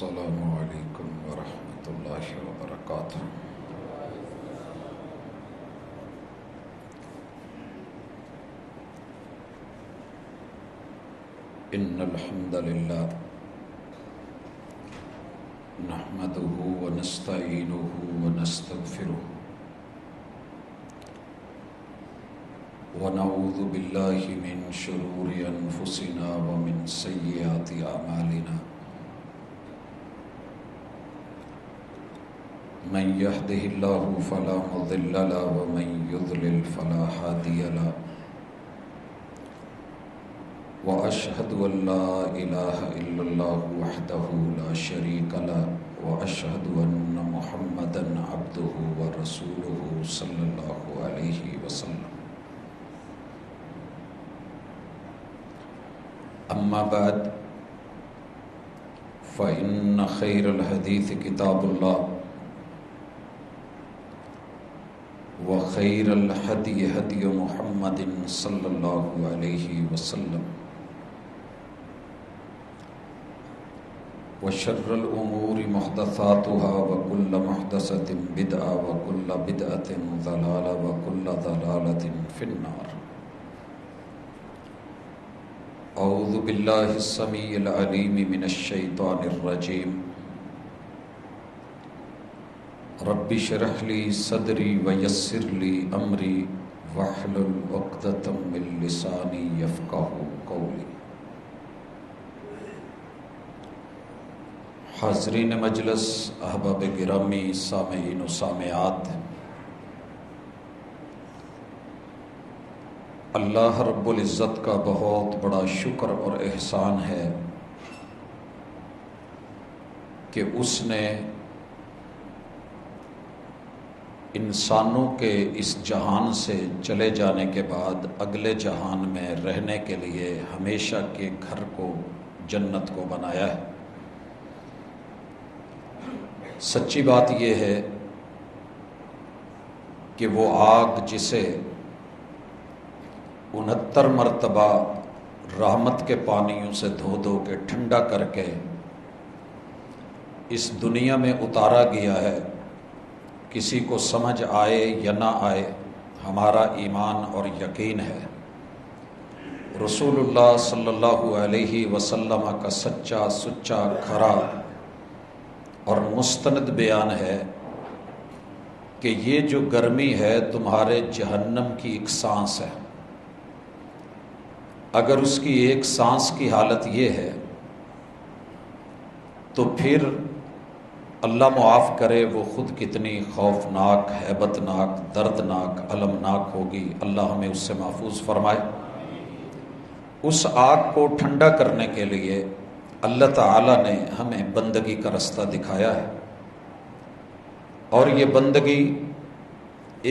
السلام علیکم ورحمۃ اللہ وبرکاتہ۔ ان الحمد للہ نحمده ونستعینه ونستغفره ونعوذ باللہ من شرور انفسنا ومن سیئات اعمالنا، من يهده الله فلا مضل له ومن يضلل فلا هادي له، وأشهد أن لا إله إلا الله وحده لا شريك له، وأشهد أن محمدا عبده ورسوله صلى الله عليه وسلم۔ أما بعد، فإن خير الحديث كتاب الله، وخير الهدي هدي محمد صلى الله عليه وسلم، وشر الأمور محدثاتها وكل محدثة بدعة وكل بدعة ضلالة وكل ضلالة في النار۔ أعوذ بالله السميع العليم من الشيطان الرجيم، رب اشرح لي صدري ويسر لي أمري واحلل عقدة من لساني يفقهوا قولي۔ حاضرین مجلس، احباب گرامی، سامعین و سامعات، اللہ رب العزت کا بہت بڑا شکر اور احسان ہے کہ اس نے انسانوں کے اس جہان سے چلے جانے کے بعد اگلے جہان میں رہنے کے لیے ہمیشہ کے گھر کو، جنت کو بنایا ہے۔ سچی بات یہ ہے کہ وہ آگ جسے 69 مرتبہ رحمت کے پانیوں سے دھو دھو کے ٹھنڈا کر کے اس دنیا میں اتارا گیا ہے، کسی کو سمجھ آئے یا نہ آئے، ہمارا ایمان اور یقین ہے رسول اللہ صلی اللہ علیہ وسلم کا سچا سچا کھرا اور مستند بیان ہے کہ یہ جو گرمی ہے تمہارے جہنم کی ایک سانس ہے۔ اگر اس کی ایک سانس کی حالت یہ ہے تو پھر اللہ معاف کرے وہ خود کتنی خوفناک، ہیبتناک، دردناک، المناک ہوگی۔ اللہ ہمیں اس سے محفوظ فرمائے۔ اس آگ کو ٹھنڈا کرنے کے لیے اللہ تعالیٰ نے ہمیں بندگی کا رستہ دکھایا ہے، اور یہ بندگی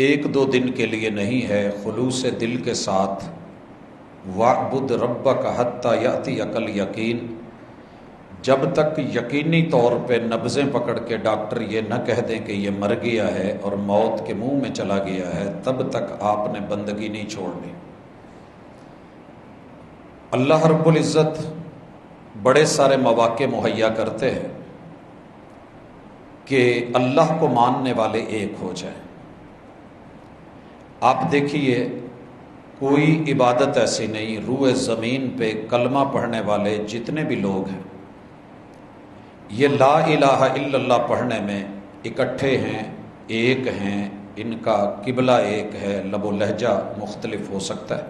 ایک دو دن کے لیے نہیں ہے، خلوص دل کے ساتھ وَاعْبُدْ رَبَّكَ حَتَّى يَأْتِيَكَ الْيَقِينُ، جب تک یقینی طور پہ نبضیں پکڑ کے ڈاکٹر یہ نہ کہہ دیں کہ یہ مر گیا ہے اور موت کے منہ میں چلا گیا ہے، تب تک آپ نے بندگی نہیں چھوڑنی۔ اللہ رب العزت بڑے سارے مواقع مہیا کرتے ہیں کہ اللہ کو ماننے والے ایک ہو جائیں۔ آپ دیکھیے، کوئی عبادت ایسی نہیں، روئے زمین پہ کلمہ پڑھنے والے جتنے بھی لوگ ہیں یہ لا الہ الا اللہ پڑھنے میں اکٹھے ہیں، ایک ہیں، ان کا قبلہ ایک ہے، لب و لہجہ مختلف ہو سکتا ہے،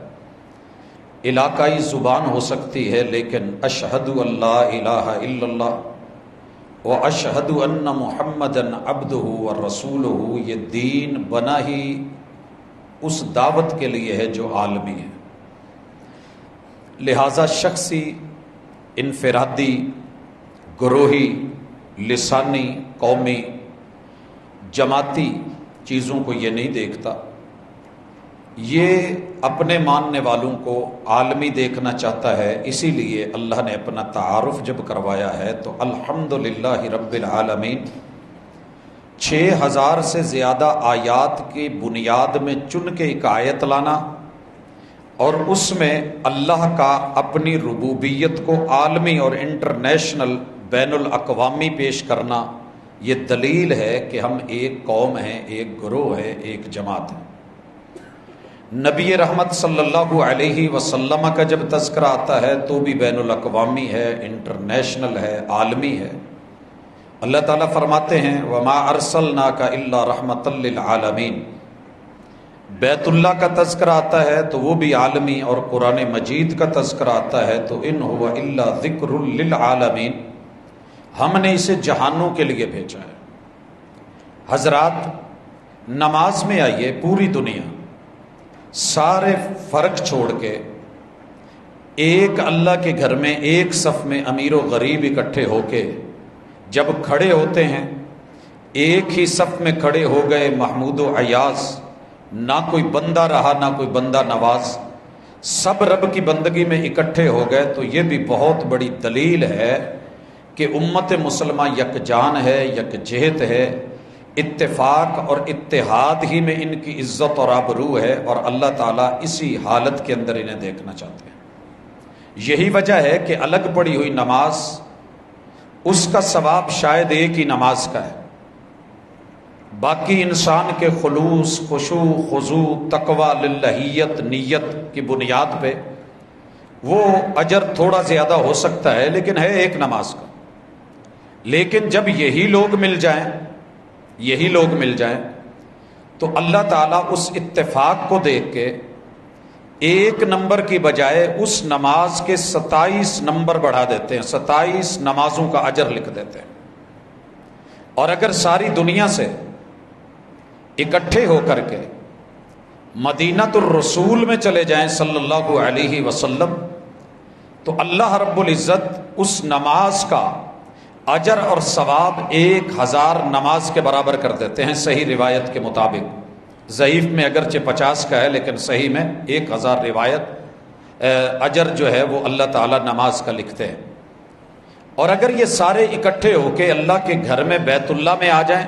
علاقائی زبان ہو سکتی ہے، لیکن اشہد ان لا الہ الا اللہ و اشہد ان محمدًا عبدہ و رسولہ، یہ دین بنا ہی اس دعوت کے لیے ہے جو عالمی ہے۔ لہذا شخصی، انفرادی، گروہی، لسانی، قومی، جماعتی چیزوں کو یہ نہیں دیکھتا، یہ اپنے ماننے والوں کو عالمی دیکھنا چاہتا ہے۔ اسی لیے اللہ نے اپنا تعارف جب کروایا ہے تو الحمدللہ رب العالمین 6000 سے زیادہ آیات کی بنیاد میں چن کے ایک آیت لانا اور اس میں اللہ کا اپنی ربوبیت کو عالمی اور انٹرنیشنل بین الاقوامی پیش کرنا یہ دلیل ہے کہ ہم ایک قوم ہیں، ایک گروہ ہے، ایک جماعت ہے۔ نبی رحمت صلی اللہ علیہ وسلم کا جب تذکرہ آتا ہے تو بھی بین الاقوامی ہے، انٹرنیشنل ہے، عالمی ہے۔ اللہ تعالیٰ فرماتے ہیں وَمَا أَرْسَلْنَاكَ إِلَّا رَحْمَةً لِّلْعَالَمِينَ۔ بیت اللہ کا تذکرہ آتا ہے تو وہ بھی عالمی، اور قرآن مجید کا تذکرہ آتا ہے تو إِنْ هُوَ إِلَّا ذِكْرٌ لِّلْعَالَمِينَ، ہم نے اسے جہانوں کے لیے بھیجا ہے۔ حضرات، نماز میں آئیے، پوری دنیا سارے فرق چھوڑ کے ایک اللہ کے گھر میں ایک صف میں امیر و غریب اکٹھے ہو کے جب کھڑے ہوتے ہیں، ایک ہی صف میں کھڑے ہو گئے محمود و ایاز، نہ کوئی بندہ رہا نہ کوئی بندہ نواز، سب رب کی بندگی میں اکٹھے ہو گئے، تو یہ بھی بہت بڑی دلیل ہے کہ امت مسلمہ یکجان ہے، یکجہت ہے، اتفاق اور اتحاد ہی میں ان کی عزت اور آبرو ہے، اور اللہ تعالیٰ اسی حالت کے اندر انہیں دیکھنا چاہتے ہیں۔ یہی وجہ ہے کہ الگ پڑی ہوئی نماز، اس کا ثواب شاید ایک ہی نماز کا ہے، باقی انسان کے خلوص، خشوع، خضوع، تقوی، للہیت، نیت کی بنیاد پہ وہ اجر تھوڑا زیادہ ہو سکتا ہے، لیکن ہے ایک نماز کا۔ لیکن جب یہی لوگ مل جائیں تو اللہ تعالیٰ اس اتفاق کو دیکھ کے ایک نمبر کی بجائے اس نماز کے 27 نمبر بڑھا دیتے ہیں، 27 نمازوں کا اجر لکھ دیتے ہیں۔ اور اگر ساری دنیا سے اکٹھے ہو کر کے مدینۃ الرسول میں چلے جائیں صلی اللہ علیہ وسلم، تو اللہ رب العزت اس نماز کا اجر اور ثواب 1000 نماز کے برابر کر دیتے ہیں، صحیح روایت کے مطابق۔ ضعیف میں اگرچہ 50 کا ہے، لیکن صحیح میں 1000 روایت اجر جو ہے وہ اللہ تعالیٰ نماز کا لکھتے ہیں۔ اور اگر یہ سارے اکٹھے ہو کے اللہ کے گھر میں بیت اللہ میں آ جائیں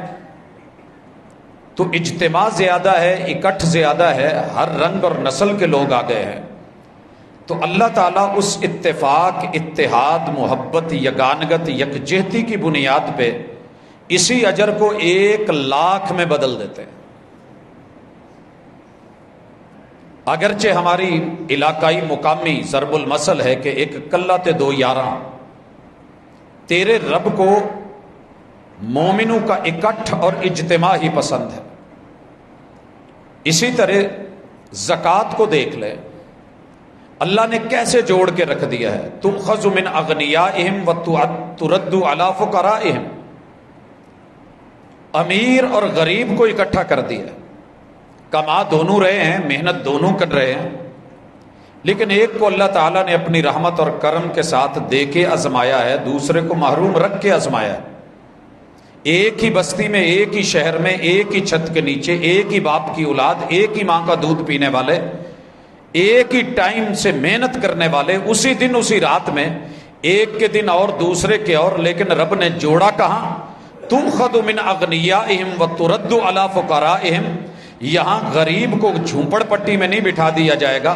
تو اجتماع زیادہ ہے، اکٹھ زیادہ ہے، ہر رنگ اور نسل کے لوگ آ گئے ہیں، تو اللہ تعالیٰ اس اتفاق، اتحاد، محبت، یگانگت، یکجہتی کی بنیاد پہ اسی اجر کو 1,00,000 میں بدل دیتے ہیں۔ اگرچہ ہماری علاقائی مقامی ضرب المثل ہے کہ ایک کلہ تے دو یاراں، تیرے رب کو مومنوں کا اکٹھ اور اجتماع ہی پسند ہے۔ اسی طرح زکوٰۃ کو دیکھ لیں، اللہ نے کیسے جوڑ کے رکھ دیا ہے، تؤخذ من اغنیائہم وترد علی فقرائہم، امیر اور غریب کو اکٹھا کر دیا، کما دونوں رہے ہیں، محنت دونوں کر رہے ہیں، لیکن ایک کو اللہ تعالیٰ نے اپنی رحمت اور کرم کے ساتھ دے کے آزمایا ہے، دوسرے کو محروم رکھ کے آزمایا ہے۔ ایک ہی بستی میں، ایک ہی شہر میں، ایک ہی چھت کے نیچے، ایک ہی باپ کی اولاد، ایک ہی ماں کا دودھ پینے والے، ایک ہی ٹائم سے محنت کرنے والے، اسی دن اسی رات میں، ایک کے دن اور دوسرے کے اور، لیکن رب نے جوڑا کہاں؟ تؤخذ من اغنیائہم وترد علی فقرائہم، یہاں غریب کو جھونپڑ پٹی میں نہیں بٹھا دیا جائے گا،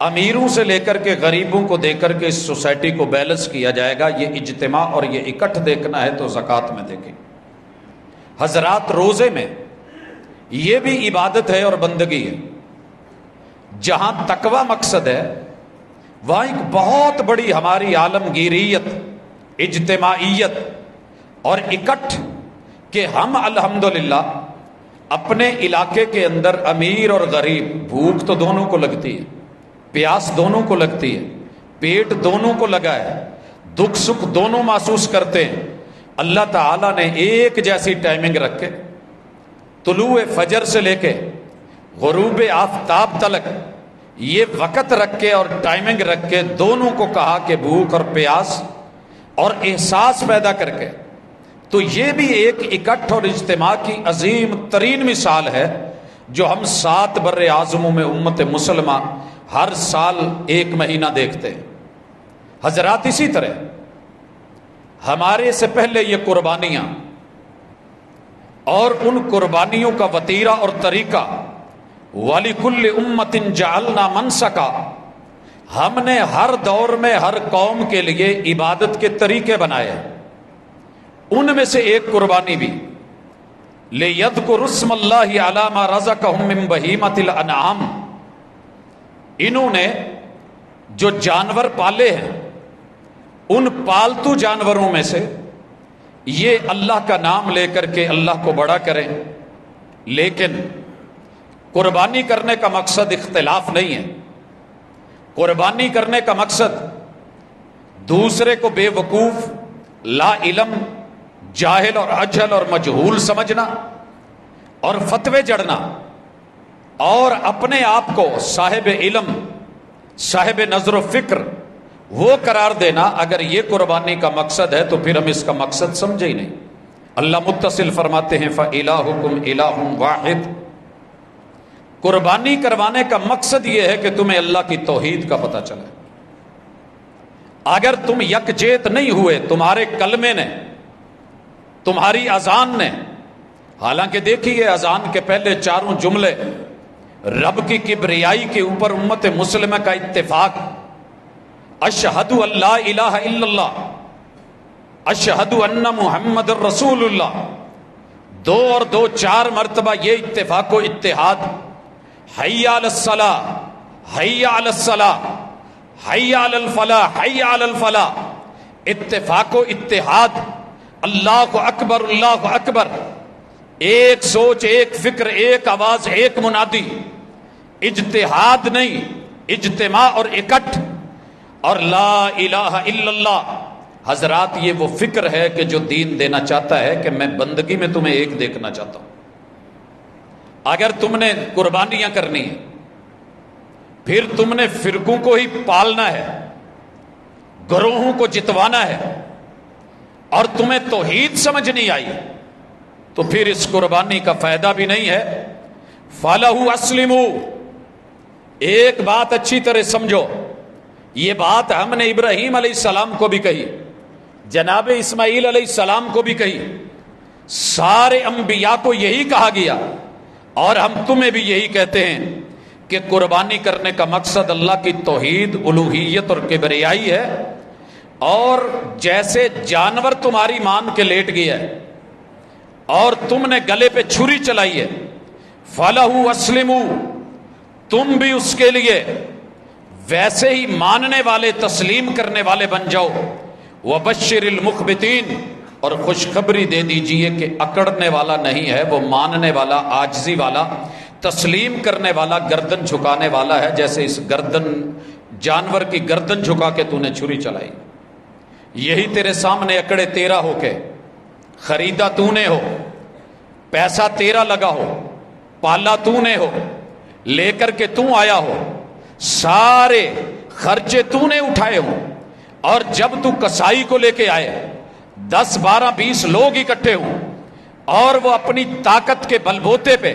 امیروں سے لے کر کے غریبوں کو دے کر کے اس سوسائٹی کو بیلنس کیا جائے گا۔ یہ اجتماع اور یہ اکٹھ دیکھنا ہے تو زکوٰۃ میں دیکھیں۔ حضرات، روزے میں یہ بھی عبادت ہے اور بندگی ہے۔ جہاں تقوی مقصد ہے وہاں ایک بہت بڑی ہماری عالمگیریت، اجتماعیت اور اکٹھ کہ ہم الحمدللہ اپنے علاقے کے اندر امیر اور غریب، بھوک تو دونوں کو لگتی ہے، پیاس دونوں کو لگتی ہے، پیٹ دونوں کو لگا ہے، دکھ سکھ دونوں محسوس کرتے ہیں، اللہ تعالیٰ نے ایک جیسی ٹائمنگ رکھ کے طلوع فجر سے لے کے غروب آفتاب تلک یہ وقت رکھ کے اور ٹائمنگ رکھ کے دونوں کو کہا کہ بھوک اور پیاس اور احساس پیدا کر کے، تو یہ بھی ایک اکٹھ اور اجتماع کی عظیم ترین مثال ہے جو ہم 7 بر اعظموں میں امت مسلمہ ہر سال 1 مہینہ دیکھتے ہیں۔ حضرات، اسی طرح ہمارے سے پہلے یہ قربانیاں اور ان قربانیوں کا وتیرہ اور طریقہ، وَلِكُلِّ أُمَّةٍ جَعَلْنَا مَنْسَكًا، ہم نے ہر دور میں ہر قوم کے لیے عبادت کے طریقے بنائے ہیں۔ ان میں سے ایک قربانی بھی لِيَذْكُرُوا اسْمَ اللَّهِ عَلَىٰ مَا رَزَقَهُم مِّن بَهِيمَةِ الْأَنْعَامِ، انہوں نے جو جانور پالے ہیں ان پالتو جانوروں میں سے یہ اللہ کا نام لے کر کے اللہ کو بڑا کریں، لیکن قربانی کرنے کا مقصد اختلاف نہیں ہے۔ قربانی کرنے کا مقصد دوسرے کو بے وقوف، لا علم، جاہل اور اجہل اور مجہول سمجھنا اور فتوے جڑنا، اور اپنے آپ کو صاحب علم، صاحب نظر و فکر وہ قرار دینا، اگر یہ قربانی کا مقصد ہے تو پھر ہم اس کا مقصد سمجھے ہی نہیں۔ اللہ متصل فرماتے ہیں فَإِلَٰهُكُمْ إِلَٰهٌ وَاحِدٌ، قربانی کروانے کا مقصد یہ ہے کہ تمہیں اللہ کی توحید کا پتہ چلے۔ اگر تم یکجہت نہیں ہوئے، تمہارے کلمے نے، تمہاری اذان نے، حالانکہ دیکھیے اذان کے پہلے چاروں جملے رب کی کبریائی کے اوپر امت مسلمہ کا اتفاق، اشہد ان لا الہ الا اللہ، اشہد ان محمد الرسول اللہ، دو اور دو چار مرتبہ یہ اتفاق و اتحاد، حی علی الصلاۃ، حی علی الصلاۃ، حی علی الفلاح، حی علی الفلاح، اتفاق و اتحاد، اللہ اکبر، اللہ اکبر، ایک سوچ، ایک فکر، ایک آواز، ایک منادی، اجتہاد نہیں، اجتماع اور اکٹھ، اور لا الہ الا اللہ۔ حضرات یہ وہ فکر ہے کہ جو دین دینا چاہتا ہے کہ میں بندگی میں تمہیں ایک دیکھنا چاہتا ہوں۔ اگر تم نے قربانیاں کرنی ہیں، پھر تم نے فرقوں کو ہی پالنا ہے، گروہوں کو جتوانا ہے، اور تمہیں توحید سمجھ نہیں آئی، تو پھر اس قربانی کا فائدہ بھی نہیں ہے۔ فَلَهُ أَسْلِمُوا، ایک بات اچھی طرح سمجھو، یہ بات ہم نے ابراہیم علیہ السلام کو بھی کہی، جناب اسماعیل علیہ السلام کو بھی کہی، سارے انبیاء کو یہی کہا گیا، اور ہم تمہیں بھی یہی کہتے ہیں کہ قربانی کرنے کا مقصد اللہ کی توحید، الوہیت اور کبریائی ہے۔ اور جیسے جانور تمہاری مان کے لیٹ گیا ہے اور تم نے گلے پہ چھری چلائی ہے، فَلَهُ أَسْلِمُوا، تم بھی اس کے لیے ویسے ہی ماننے والے، تسلیم کرنے والے بن جاؤ۔ وَبَشِّرِ الْمُخْبِتِينَ، اور خوشخبری دے دیجئے کہ اکڑنے والا نہیں ہے، وہ ماننے والا، عاجزی والا، تسلیم کرنے والا، گردن جھکانے والا ہے، جیسے اس گردن جانور کی گردن جھکا کے تو نے چھری چلائی۔ یہی تیرے سامنے اکڑے تیرا ہو کے، خریدا تو نے ہو، پیسہ تیرا لگا ہو، پالا تو نے ہو، لے کر کے تو آیا ہو، سارے خرچے تو نے اٹھائے ہوں، اور جب تو کسائی کو لے کے آئے 10 12 20 لوگ اکٹھے ہوں، اور وہ اپنی طاقت کے بلبوتے پہ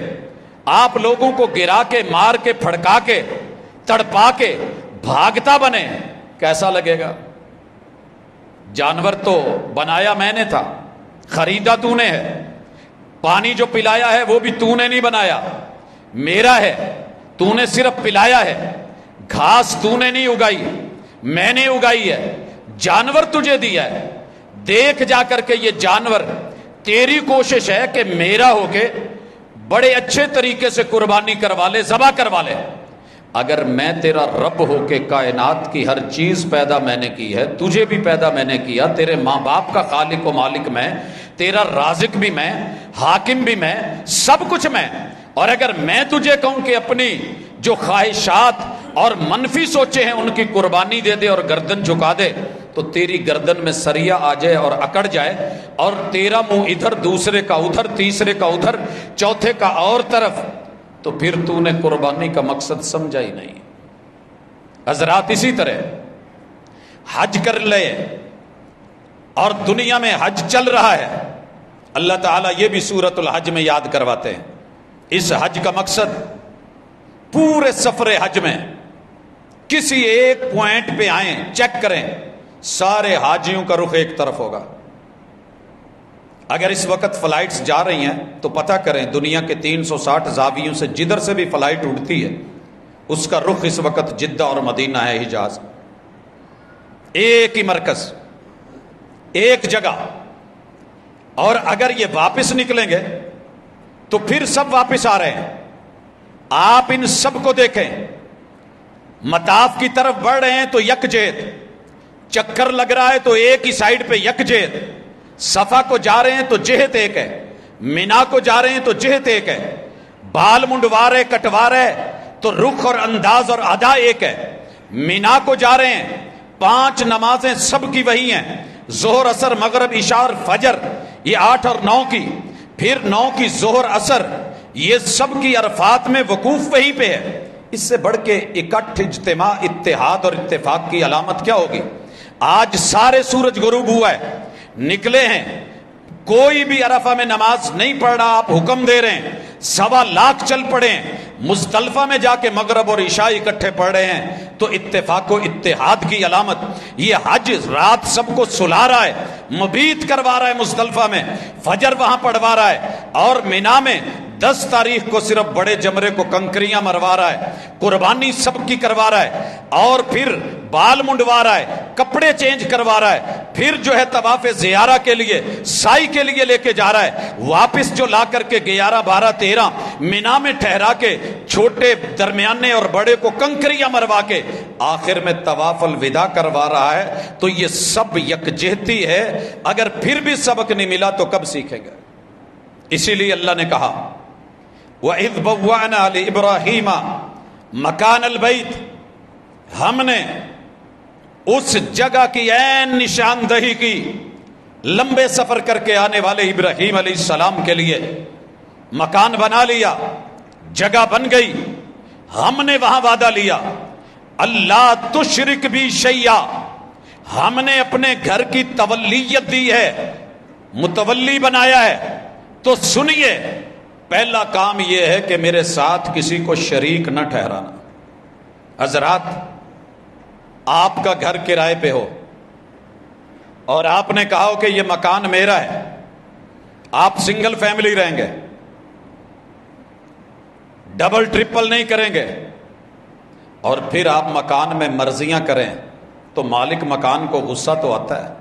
آپ لوگوں کو گرا کے، مار کے، پھڑکا کے، تڑپا کے بھاگتا بنے، کیسا لگے گا؟ جانور تو بنایا میں نے تھا، خریدا تو نے ہے، پانی جو پلایا ہے وہ بھی تو نے نہیں بنایا، میرا ہے، تو نے صرف پلایا ہے، گھاس تو نے نہیں اگائی، میں نے اگائی ہے، جانور تجھے دیا ہے، دیکھ جا کر کے یہ جانور، تیری کوشش ہے کہ میرا ہو کے بڑے اچھے طریقے سے قربانی کروا لے، ذبح کروا لے۔ اگر میں تیرا رب ہو کے کائنات کی ہر چیز پیدا میں نے کی ہے، تجھے بھی پیدا میں نے کیا، تیرے ماں باپ کا خالق و مالک میں، تیرا رازق بھی میں، حاکم بھی میں، سب کچھ میں، اور اگر میں تجھے کہوں کہ اپنی جو خواہشات اور منفی سوچے ہیں ان کی قربانی دے دے اور گردن جھکا دے، تو تیری گردن میں سریا آ جائے اور اکڑ جائے، اور تیرا منہ ادھر، دوسرے کا ادھر، تیسرے کا ادھر، چوتھے کا اور طرف، تو پھر تو نے قربانی کا مقصد سمجھا ہی نہیں۔ حضرات اسی طرح حج کر لے، اور دنیا میں حج چل رہا ہے، اللہ تعالیٰ یہ بھی سورۃ الحج میں یاد کرواتے ہیں۔ اس حج کا مقصد پورے سفر حج میں کسی ایک پوائنٹ پہ آئیں، چیک کریں، سارے حاجیوں کا رخ ایک طرف ہوگا۔ اگر اس وقت فلائٹس جا رہی ہیں تو پتہ کریں دنیا کے 360 زاویوں سے جدھر سے بھی فلائٹ اڑتی ہے اس کا رخ اس وقت جدہ اور مدینہ ہے، حجاز، ایک ہی مرکز، ایک جگہ، اور اگر یہ واپس نکلیں گے تو پھر سب واپس آ رہے ہیں. آپ ان سب کو دیکھیں, مطاف کی طرف بڑھ رہے ہیں تو یک جہت, چکر لگ رہا ہے تو ایک ہی سائیڈ پہ یک جہت, صفا کو جا رہے ہیں تو جہت ایک ہے, مینا کو جا رہے ہیں تو جہت ایک ہے, بال منڈوا رہے کٹوا رہے تو رخ اور انداز اور ادا ایک ہے. مینا کو جا رہے ہیں, 5 نمازیں سب کی وہی ہیں, ظہر اثر مغرب عشاء اور فجر, یہ 8 اور 9 کی, پھر 9 کی ظہر اثر, یہ سب کی عرفات میں وقوف وہیں پہ ہے. اس سے بڑھ کے اکٹھ اجتماع اتحاد اور اتفاق کی علامت کیا ہوگی؟ آج سارے سورج غروب ہوا ہے, نکلے ہیں, کوئی بھی عرفہ میں نماز نہیں پڑھ رہا, آپ حکم دے رہے ہیں, 1.25 لاکھ چل پڑے ہیں, مزدلفہ میں جا کے مغرب اور عشاء اکٹھے پڑھ رہے ہیں, تو اتفاق و اتحاد کی علامت. یہ حج رات سب کو سلا رہا ہے, مبیت کروا رہا ہے, مزدلفہ میں فجر وہاں پڑھوا رہا ہے, اور مینا میں 10 تاریخ کو صرف بڑے جمرے کو کنکریاں مروا رہا ہے, قربانی سب کی کروا رہا ہے, اور پھر بال منڈوا رہا ہے, کپڑے چینج کروا رہا ہے, پھر جو ہے طواف زیارہ کے لیے سائی کے لیے لے کے جا رہا ہے, واپس جو لا کر کے 11 12 13 مینا میں ٹھہرا کے چھوٹے درمیانے اور بڑے کو کنکریاں مروا کے آخر میں طواف الوداع کروا رہا ہے. تو یہ سب یکجہتی ہے. اگر پھر بھی سبق نہیں ملا تو کب سیکھیں گے؟ اسی لیے اللہ نے کہا وَإِذْ بَوَّعْنَا لِإِبْرَاهِيمَ مَكَانَ الْبَيْتِ, ہم نے اس جگہ کی عین نشاندہی کی لمبے سفر کر کے آنے والے ابراہیم علیہ السلام کے لیے. مکان بنا لیا, جگہ بن گئی, ہم نے وہاں وعدہ لیا اللہ تشرک بھی شیئا, ہم نے اپنے گھر کی تولیت دی ہے, متولی بنایا ہے. تو سنیے, پہلا کام یہ ہے کہ میرے ساتھ کسی کو شریک نہ ٹھہرانا. حضرات, آپ کا گھر کرائے پہ ہو اور آپ نے کہا ہو کہ یہ مکان میرا ہے, آپ سنگل فیملی رہیں گے, ڈبل ٹرپل نہیں کریں گے, اور پھر آپ مکان میں مرضیاں کریں تو مالک مکان کو غصہ تو آتا ہے,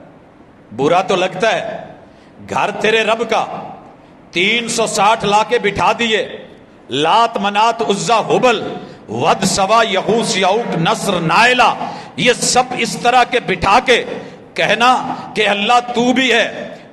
برا تو لگتا ہے. گھر تیرے رب کا, 360 لا کے بٹھا دیے, لات منات عزا ہبل ود سوا یغوس یعوق نصر نائلہ, یہ سب اس طرح کے بٹھا کے کہنا کہ اللہ تو بھی ہے,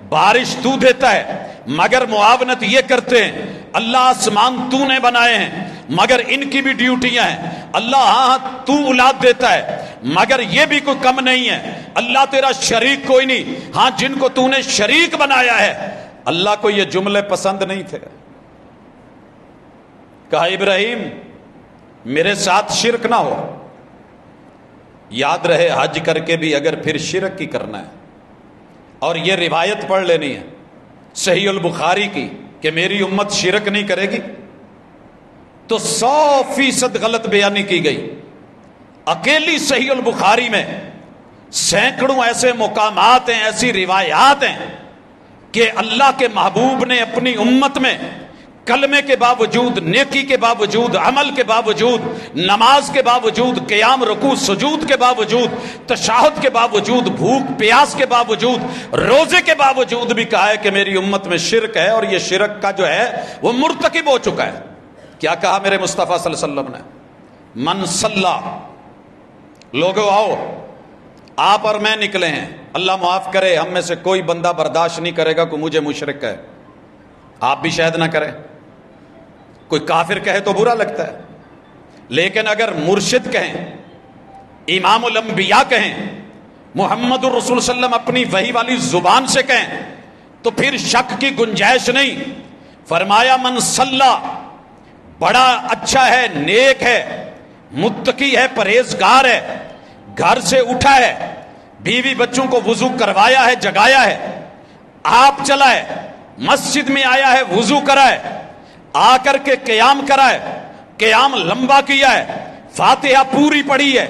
بارش تو دیتا ہے, مگر معاونت یہ کرتے ہیں, اللہ آسمان تو نے بنائے ہیں مگر ان کی بھی ڈیوٹیاں ہیں, اللہ ہاں تو اولاد دیتا ہے مگر یہ بھی کوئی کم نہیں ہے, اللہ تیرا شریک کوئی نہیں, ہاں جن کو تو نے شریک بنایا ہے. اللہ کو یہ جملے پسند نہیں تھے. کہا ابراہیم میرے ساتھ شرک نہ ہو. یاد رہے حج کر کے بھی اگر پھر شرک کی کرنا ہے, اور یہ روایت پڑھ لینی ہے صحیح البخاری کی کہ میری امت شرک نہیں کرے گی, تو 100% غلط بیانی کی گئی. اکیلی صحیح البخاری میں سینکڑوں ایسے مقامات ہیں, ایسی روایات ہیں کہ اللہ کے محبوب نے اپنی امت میں کلمے کے باوجود, نیکی کے باوجود, عمل کے باوجود, نماز کے باوجود, قیام رکوع سجود کے باوجود, تشہد کے باوجود, بھوک پیاس کے باوجود, روزے کے باوجود بھی کہا ہے کہ میری امت میں شرک ہے, اور یہ شرک کا جو ہے وہ مرتکب ہو چکا ہے. کیا کہا میرے مصطفیٰ صلی اللہ علیہ وسلم نے؟ من صلی, لوگوں آؤ, آپ اور میں نکلے ہیں, اللہ معاف کرے ہم میں سے کوئی بندہ برداشت نہیں کرے گا کہ مجھے مشرک کہے, آپ بھی شاید نہ کریں, کوئی کافر کہے تو برا لگتا ہے, لیکن اگر مرشد کہیں, امام الانبیاء کہیں, محمد الرسول صلی اللہ علیہ وسلم اپنی وحی والی زبان سے کہیں تو پھر شک کی گنجائش نہیں. فرمایا من صلی, بڑا اچھا ہے, نیک ہے, متقی ہے, پرہیزگار ہے, گھر سے اٹھا ہے, بیوی بچوں کو وضو کروایا ہے, جگایا ہے, آپ چلا ہے, مسجد میں آیا ہے, وضو کرا ہے, آ کر کے قیام کرا ہے, قیام لمبا کیا ہے, فاتحہ پوری پڑھی ہے,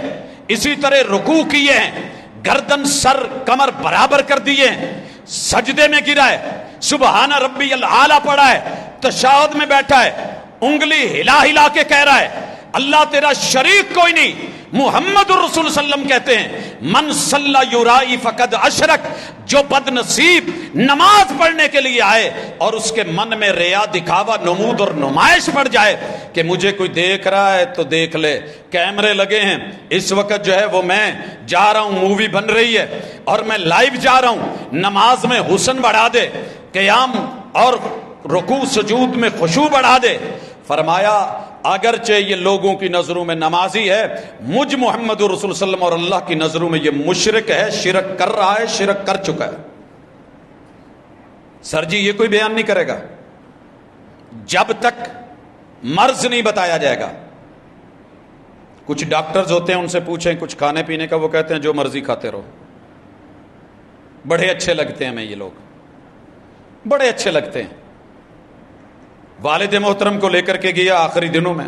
اسی طرح رکوع کیے ہیں, گردن سر کمر برابر کر دیے ہیں, سجدے میں گرا ہے, سبحان ربی الاعلیٰ پڑھا ہے, تشہد میں بیٹھا ہے, انگلی ہلا ہلا کے کہہ رہا ہے اللہ تیرا شریک کوئی نہیں۔ محمد الرسول صلی اللہ علیہ وسلم کہتے ہیں من صلی یرائی فقد اشرک، جو بد نصیب نماز پڑھنے کے لیے آئے اور اس کے من میں ریا، دکھاوا، نمود اور نمائش پڑ جائے کہ مجھے کوئی دیکھ رہا ہے تو دیکھ لے، کیمرے لگے ہیں، اس وقت جو ہے وہ میں جا رہا ہوں، مووی بن رہی ہے اور میں لائیو جا رہا ہوں، نماز میں حسن بڑھا دے، قیام اور رکوع سجود میں خشوع بڑھا دے۔ فرمایا اگرچہ یہ لوگوں کی نظروں میں نمازی ہے، مجھ محمد رسول صلی اللہ علیہ وسلم اور اللہ کی نظروں میں یہ مشرک ہے، شرک کر رہا ہے، شرک کر چکا ہے۔ سر جی یہ کوئی بیان نہیں کرے گا جب تک مرض نہیں بتایا جائے گا۔ کچھ ڈاکٹرز ہوتے ہیں، ان سے پوچھیں کچھ کھانے پینے کا، وہ کہتے ہیں جو مرضی کھاتے رہو۔ بڑے اچھے لگتے ہیں ہمیں یہ لوگ، بڑے اچھے لگتے ہیں۔ والد محترم کو لے کر کے گیا آخری دنوں میں،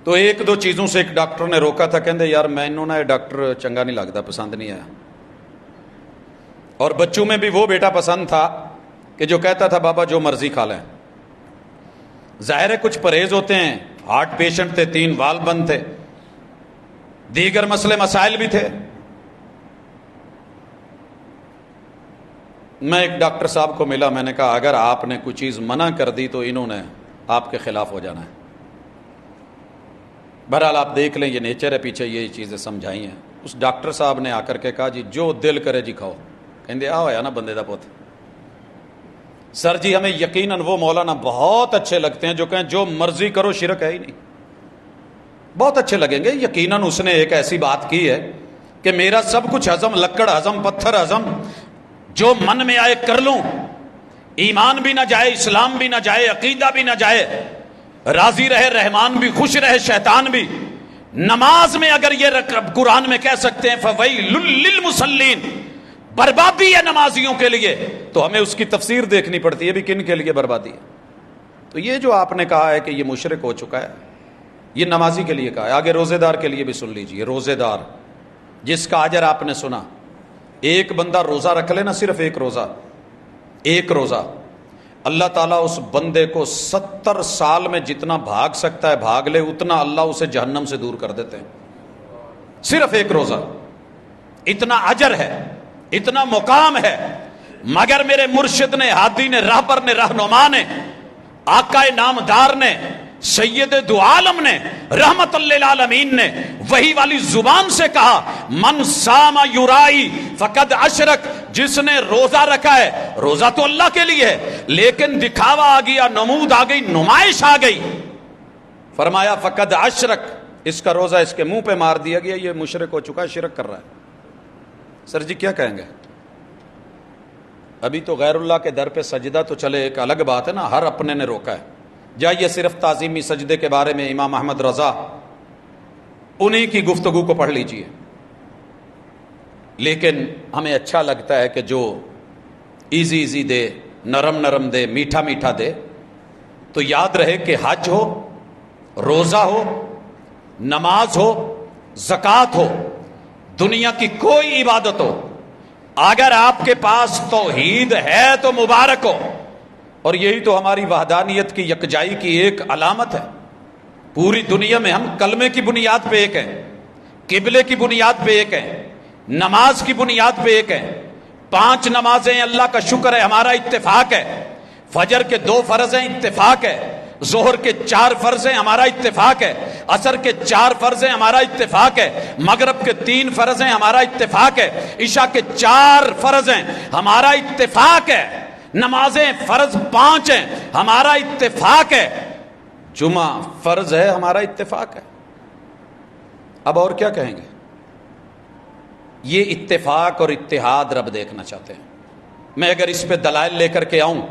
تو ایک دو چیزوں سے ایک ڈاکٹر نے روکا تھا، کہندے یار میں انہوں نے ڈاکٹر چنگا نہیں لگتا، پسند نہیں آیا۔ اور بچوں میں بھی وہ بیٹا پسند تھا کہ جو کہتا تھا بابا جو مرضی کھا لیں۔ ظاہر ہے کچھ پرہیز ہوتے ہیں، ہارٹ پیشنٹ تھے، 3 والو بند تھے، دیگر مسئلے مسائل بھی تھے۔ میں ایک ڈاکٹر صاحب کو ملا، میں نے کہا اگر آپ نے کوئی چیز منع کر دی تو انہوں نے آپ کے خلاف ہو جانا ہے۔ بہرحال آپ دیکھ لیں، یہ نیچر ہے، پیچھے یہ چیزیں سمجھائی ہیں۔ اس ڈاکٹر صاحب نے آ کر کے کہا جی جو دل کرے جی کھاؤ، کہندے آ ہویا نا بندے دا پوت۔ سر جی ہمیں یقیناً وہ مولانا بہت اچھے لگتے ہیں جو کہیں جو مرضی کرو، شرک ہے ہی نہیں، بہت اچھے لگیں گے۔ یقیناً اس نے ایک ایسی بات کی ہے کہ میرا سب کچھ ہضم، لکڑ ہضم، پتھر ہضم، جو من میں آئے کر لوں، ایمان بھی نہ جائے، اسلام بھی نہ جائے، عقیدہ بھی نہ جائے، راضی رہے رحمان بھی، خوش رہے شیطان بھی۔ نماز میں اگر یہ قرآن میں کہہ سکتے ہیں فویل للمصلین، بربادی ہے نمازیوں کے لیے، تو ہمیں اس کی تفسیر دیکھنی پڑتی ہے بھی کن کے لیے بربادی ہے۔ تو یہ جو آپ نے کہا ہے کہ یہ مشرک ہو چکا ہے، یہ نمازی کے لیے کہا ہے۔ آگے روزے دار کے لیے بھی سن لیجئے۔ روزے دار جس کا اجر آپ نے سنا، ایک بندہ روزہ رکھ لے نا، صرف ایک روزہ، ایک روزہ، اللہ تعالیٰ اس بندے کو 70 سال میں جتنا بھاگ سکتا ہے بھاگ لے، اتنا اللہ اسے جہنم سے دور کر دیتے ہیں۔ صرف ایک روزہ، اتنا اجر ہے، اتنا مقام ہے۔ مگر میرے مرشد نے، ہادی نے، راہبر نے، رہنما نے، آقا نامدار نے، سید دو عالم نے، رحمت للعالمین نے وہی والی زبان سے کہا من صام یرائی فقد اشرک، جس نے روزہ رکھا ہے، روزہ تو اللہ کے لیے ہے لیکن دکھاوا آ گیا، نمود آ گئی، نمائش آ گئی، فرمایا فقد اشرک، اس کا روزہ اس کے منہ پہ مار دیا گیا، یہ مشرک ہو چکا ہے، شرک کر رہا ہے۔ سر جی کیا کہیں گے؟ ابھی تو غیر اللہ کے در پہ سجدہ تو چلے ایک الگ بات ہے نا، ہر اپنے نے روکا ہے۔ جائیے صرف تعظیمی سجدے کے بارے میں امام احمد رضا انہی کی گفتگو کو پڑھ لیجئے۔ لیکن ہمیں اچھا لگتا ہے کہ جو ایزی ایزی دے، نرم نرم دے، میٹھا میٹھا دے۔ تو یاد رہے کہ حج ہو، روزہ ہو، نماز ہو، زکوٰۃ ہو، دنیا کی کوئی عبادت ہو، اگر آپ کے پاس توحید ہے تو مبارک ہو۔ اور یہی تو ہماری وحدانیت کی، یکجائی کی ایک علامت ہے۔ پوری دنیا میں ہم کلمے کی بنیاد پہ ایک ہیں، قبلے کی بنیاد پہ ایک ہیں، نماز کی بنیاد پہ ایک ہیں۔ 5 نمازیں اللہ کا شکر ہے ہمارا اتفاق ہے، فجر کے 2 فرض ہیں اتفاق ہے، ظہر کے 4 فرض ہیں ہمارا اتفاق ہے، عصر کے 4 فرض ہیں ہمارا اتفاق ہے، مغرب کے 3 فرض ہیں ہمارا اتفاق ہے، عشاء کے 4 فرض ہیں ہمارا اتفاق ہے، نمازیں فرض 5 ہیں ہمارا اتفاق ہے، جمعہ فرض ہے ہمارا اتفاق ہے۔ اب اور کیا کہیں گے؟ یہ اتفاق اور اتحاد رب دیکھنا چاہتے ہیں۔ میں اگر اس پہ دلائل لے کر کے آؤں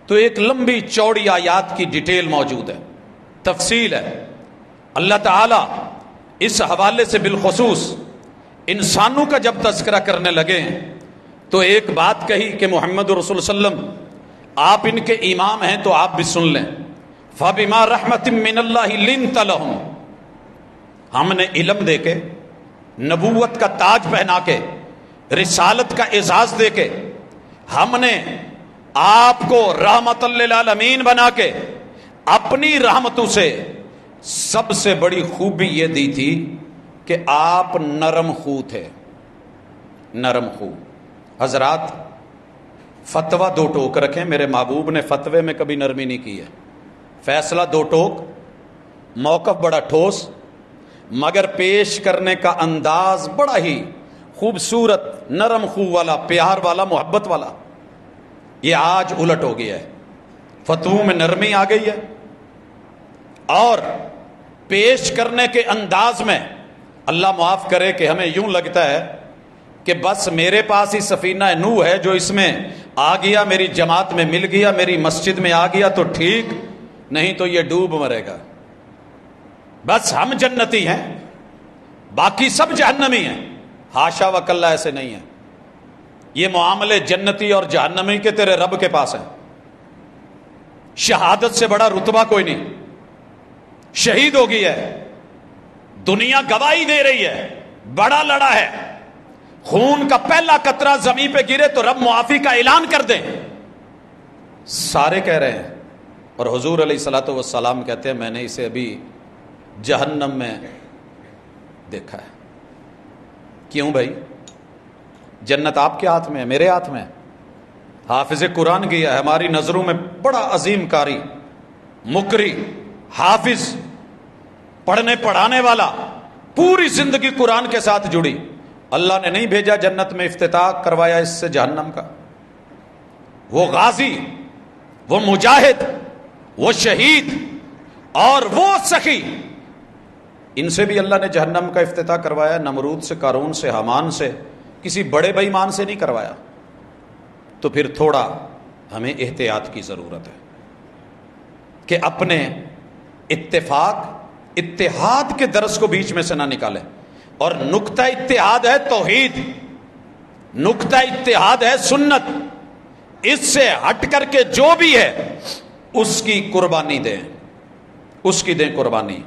تو ایک لمبی چوڑی آیات کی ڈیٹیل موجود ہے، تفصیل ہے۔ اللہ تعالیٰ اس حوالے سے بالخصوص انسانوں کا جب تذکرہ کرنے لگے ہیں تو ایک بات کہی کہ محمد رسول صلی اللہ علیہ وسلم آپ ان کے امام ہیں تو آپ بھی سن لیں۔ فَبِمَا رَحْمَةٍ مِّنَ اللَّهِ لِنْتَ لَهُمْ، ہم نے علم دے کے، نبوت کا تاج پہنا کے، رسالت کا اعزاز دے کے، ہم نے آپ کو رحمت للعالمین بنا کے اپنی رحمتوں سے سب سے بڑی خوبی یہ دی تھی کہ آپ نرم خو تھے، نرم خو۔ حضرات فتویٰ دو ٹوک رکھیں، میرے محبوب نے فتوے میں کبھی نرمی نہیں کی ہے، فیصلہ دو ٹوک، موقف بڑا ٹھوس، مگر پیش کرنے کا انداز بڑا ہی خوبصورت، نرم خو والا، پیار والا، محبت والا۔ یہ آج الٹ ہو گیا ہے، فتووں میں نرمی آ گئی ہے، اور پیش کرنے کے انداز میں اللہ معاف کرے کہ ہمیں یوں لگتا ہے کہ بس میرے پاس ہی سفینہ نوح ہے، جو اس میں آ گیا، میری جماعت میں مل گیا، میری مسجد میں آ گیا تو ٹھیک، نہیں تو یہ ڈوب مرے گا۔ بس ہم جنتی ہیں، باقی سب جہنمی ہیں۔ حاشا وکلا، ایسے نہیں ہے۔ یہ معاملے جنتی اور جہنمی کے تیرے رب کے پاس ہیں۔ شہادت سے بڑا رتبہ کوئی نہیں، شہید ہو گئی ہے، دنیا گواہی دے رہی ہے، بڑا لڑا ہے، خون کا پہلا قطرہ زمین پہ گرے تو رب معافی کا اعلان کر دیں، سارے کہہ رہے ہیں۔ اور حضور علیہ الصلوۃ والسلام کہتے ہیں میں نے اسے ابھی جہنم میں دیکھا ہے۔ کیوں بھائی؟ جنت آپ کے ہاتھ میں ہے، میرے ہاتھ میں ہے۔ حافظ قرآن کیا ہے، ہماری نظروں میں بڑا عظیم قاری، مقری، حافظ، پڑھنے پڑھانے والا، پوری زندگی قرآن کے ساتھ جڑی، اللہ نے نہیں بھیجا جنت میں افتتاح کروایا اس سے جہنم کا۔ وہ غازی، وہ مجاہد، وہ شہید اور وہ سخی، ان سے بھی اللہ نے جہنم کا افتتاح کروایا۔ نمرود سے، قارون سے، حامان سے، کسی بڑے بے ایمان سے نہیں کروایا۔ تو پھر تھوڑا ہمیں احتیاط کی ضرورت ہے کہ اپنے اتحاد کے درس کو بیچ میں سے نہ نکالیں۔ اور نقطہ اتحاد ہے توحید، نقطہ اتحاد ہے سنت، اس سے ہٹ کر کے جو بھی ہے اس کی قربانی دیں، اس کی دیں قربانی۔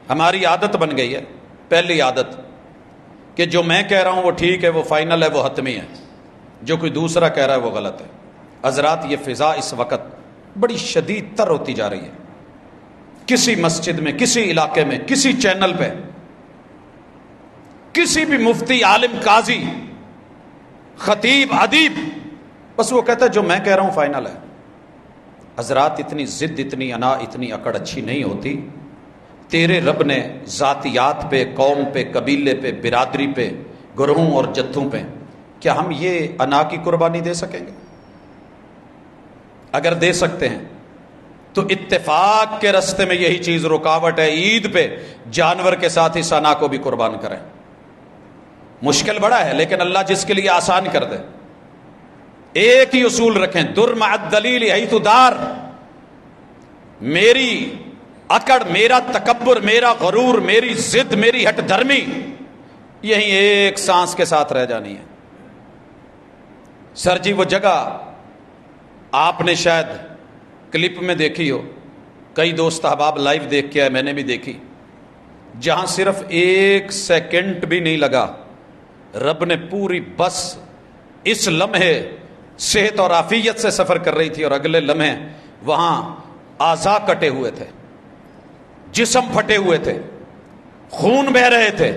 ہماری عادت بن گئی ہے، پہلی عادت، کہ جو میں کہہ رہا ہوں وہ ٹھیک ہے، وہ فائنل ہے، وہ حتمی ہے، جو کوئی دوسرا کہہ رہا ہے وہ غلط ہے۔ حضرات یہ فضا اس وقت بڑی شدید تر ہوتی جا رہی ہے، کسی مسجد میں، کسی علاقے میں، کسی چینل پہ، کسی بھی مفتی، عالم، قاضی، خطیب، ادیب، بس وہ کہتا ہے جو میں کہہ رہا ہوں فائنل ہے۔ حضرات اتنی ضد، اتنی انا، اتنی اکڑ اچھی نہیں ہوتی۔ تیرے رب نے ذاتیات پہ، قوم پہ، قبیلے پہ، برادری پہ، گروہوں اور جتھوں پہ، کیا ہم یہ انا کی قربانی دے سکیں گے؟ اگر دے سکتے ہیں تو اتفاق کے رستے میں یہی چیز رکاوٹ ہے، عید پہ جانور کے ساتھ اس انا کو بھی قربان کریں۔ مشکل بڑا ہے، لیکن اللہ جس کے لیے آسان کر دے۔ ایک ہی اصول رکھیں، در مع الدلیل حیث دار۔ میری اکڑ، میرا تکبر، میرا غرور، میری ضد، میری ہٹ دھرمی، یہی ایک سانس کے ساتھ رہ جانی ہے۔ سر جی وہ جگہ آپ نے شاید کلپ میں دیکھی ہو، کئی دوست احباب لائیو دیکھ کے آئے، میں نے بھی دیکھی، جہاں صرف ایک سیکنڈ بھی نہیں لگا، رب نے پوری بس اس لمحے صحت اور عافیت سے سفر کر رہی تھی، اور اگلے لمحے وہاں اعضاء کٹے ہوئے تھے، جسم پھٹے ہوئے تھے، خون بہ رہے تھے،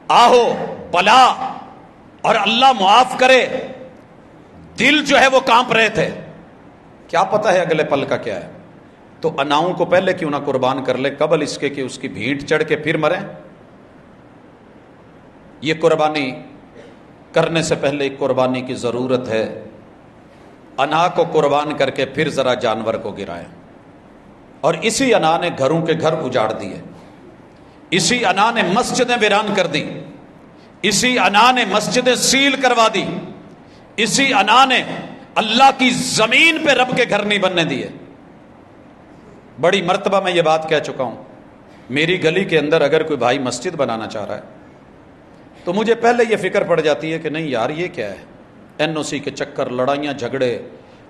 آہو بلا، اور اللہ معاف کرے دل جو ہے وہ کانپ رہے تھے۔ کیا پتہ ہے اگلے پل کا کیا ہے؟ تو اناؤں کو پہلے کیوں نہ قربان کر لے، قبل اس کے کہ اس کی بھینٹ چڑھ کے پھر مریں۔ یہ قربانی کرنے سے پہلے ایک قربانی کی ضرورت ہے، انا کو قربان کر کے پھر ذرا جانور کو گرائیں۔ اور اسی انا نے گھروں کے گھر اجاڑ دیے، اسی انا نے مسجدیں ویران کر دی، اسی انا نے مسجدیں سیل کروا دی، اسی انا نے اللہ کی زمین پہ رب کے گھر نہیں بننے دیے۔ بڑی مرتبہ میں یہ بات کہہ چکا ہوں، میری گلی کے اندر اگر کوئی بھائی مسجد بنانا چاہ رہا ہے تو مجھے پہلے یہ فکر پڑ جاتی ہے کہ نہیں یار یہ کیا ہے، این او سی کے چکر، لڑائیاں جھگڑے،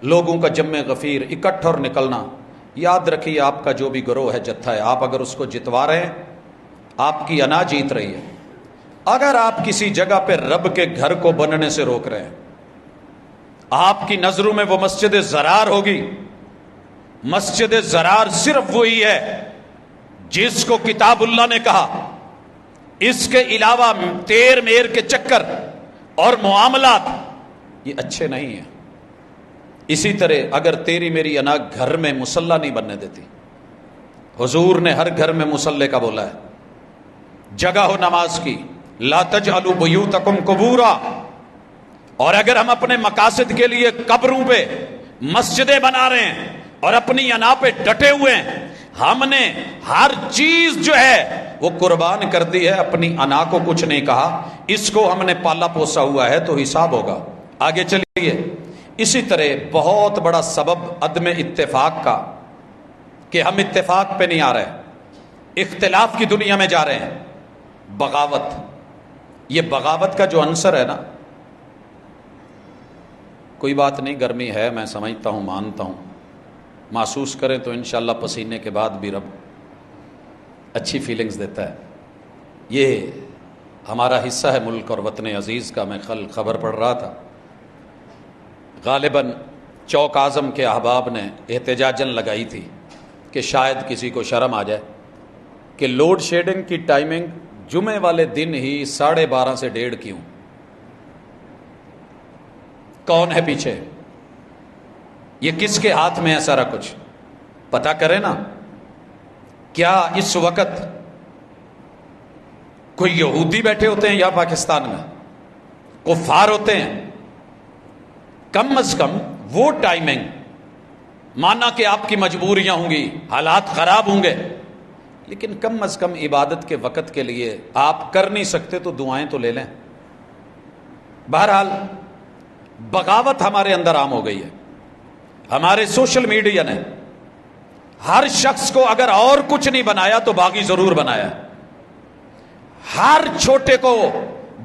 لوگوں کا جمع غفیر، اکٹھا اور نکلنا۔ یاد رکھیے آپ کا جو بھی گروہ ہے، جتھا ہے، آپ اگر اس کو جتوا رہے ہیں آپ کی انا جیت رہی ہے۔ اگر آپ کسی جگہ پہ رب کے گھر کو بننے سے روک رہے ہیں، آپ کی نظروں میں وہ مسجد زرار ہوگی۔ مسجد زرار صرف وہی ہے جس کو کتاب اللہ نے کہا اس کے علاوہ تیر میر کے چکر اور معاملات یہ اچھے نہیں ہیں. اسی طرح اگر تیری میری انا گھر میں مصلی نہیں بننے دیتی، حضور نے ہر گھر میں مصلی کا بولا ہے، جگہ ہو نماز کی، لا تجعلوا بیوتکم قبورا. اور اگر ہم اپنے مقاصد کے لیے قبروں پہ مسجدیں بنا رہے ہیں اور اپنی انا پہ ڈٹے ہوئے ہیں، ہم نے ہر چیز جو ہے وہ قربان کر دی ہے، اپنی انا کو کچھ نہیں کہا. اس کو ہم نے پالا پوسا ہوا ہے تو حساب ہوگا. آگے چلیے. اسی طرح بہت بڑا سبب عدم اتفاق کا کہ ہم اتفاق پہ نہیں آ رہے، اختلاف کی دنیا میں جا رہے ہیں، بغاوت. یہ بغاوت کا جو عنصر ہے نا، کوئی بات نہیں، گرمی ہے میں سمجھتا ہوں، مانتا ہوں، محسوس کریں تو انشاءاللہ پسینے کے بعد بھی رب اچھی فیلنگز دیتا ہے. یہ ہمارا حصہ ہے ملک اور وطن عزیز کا. میں کل خبر پڑھ رہا تھا، غالباً چوک اعظم کے احباب نے احتجاجاً لگائی تھی کہ شاید کسی کو شرم آ جائے کہ لوڈ شیڈنگ کی ٹائمنگ جمعے والے دن ہی 12:30 سے 1:30 کیوں؟ کون ہے پیچھے؟ یہ کس کے ہاتھ میں ہے سارا کچھ؟ پتہ کرے نا. کیا اس وقت کوئی یہودی بیٹھے ہوتے ہیں یا پاکستان میں کفار ہوتے ہیں؟ کم از کم وہ ٹائمنگ، مانا کہ آپ کی مجبوریاں ہوں گی، حالات خراب ہوں گے، لیکن کم از کم عبادت کے وقت کے لیے آپ کر نہیں سکتے تو دعائیں تو لے لیں. بہرحال بغاوت ہمارے اندر عام ہو گئی ہے. ہمارے سوشل میڈیا نے ہر شخص کو اگر اور کچھ نہیں بنایا تو باغی ضرور بنایا. ہر چھوٹے کو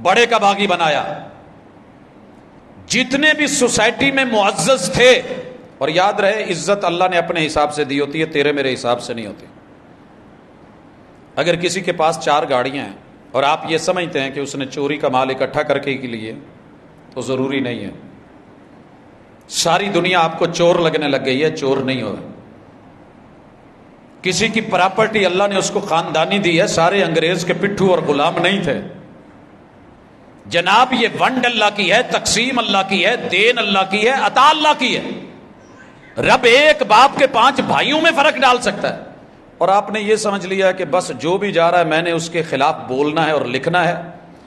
بڑے کا باغی بنایا. جتنے بھی سوسائٹی میں معزز تھے، اور یاد رہے عزت اللہ نے اپنے حساب سے دی ہوتی ہے، تیرے میرے حساب سے نہیں ہوتی. اگر کسی کے پاس 4 گاڑیاں ہیں اور آپ یہ سمجھتے ہیں کہ اس نے چوری کا مال اکٹھا کر کے لیے، تو ضروری نہیں ہے. ساری دنیا آپ کو چور لگنے لگ گئی ہے، چور نہیں ہو. کسی کی پراپرٹی اللہ نے اس کو خاندانی دی ہے، سارے انگریز کے پٹھو اور غلام نہیں تھے. جناب یہ ونڈ اللہ کی ہے، تقسیم اللہ کی ہے، دین اللہ کی ہے، عطا اللہ کی ہے. رب ایک باپ کے 5 بھائیوں میں فرق ڈال سکتا ہے، اور آپ نے یہ سمجھ لیا کہ بس جو بھی جا رہا ہے میں نے اس کے خلاف بولنا ہے اور لکھنا ہے،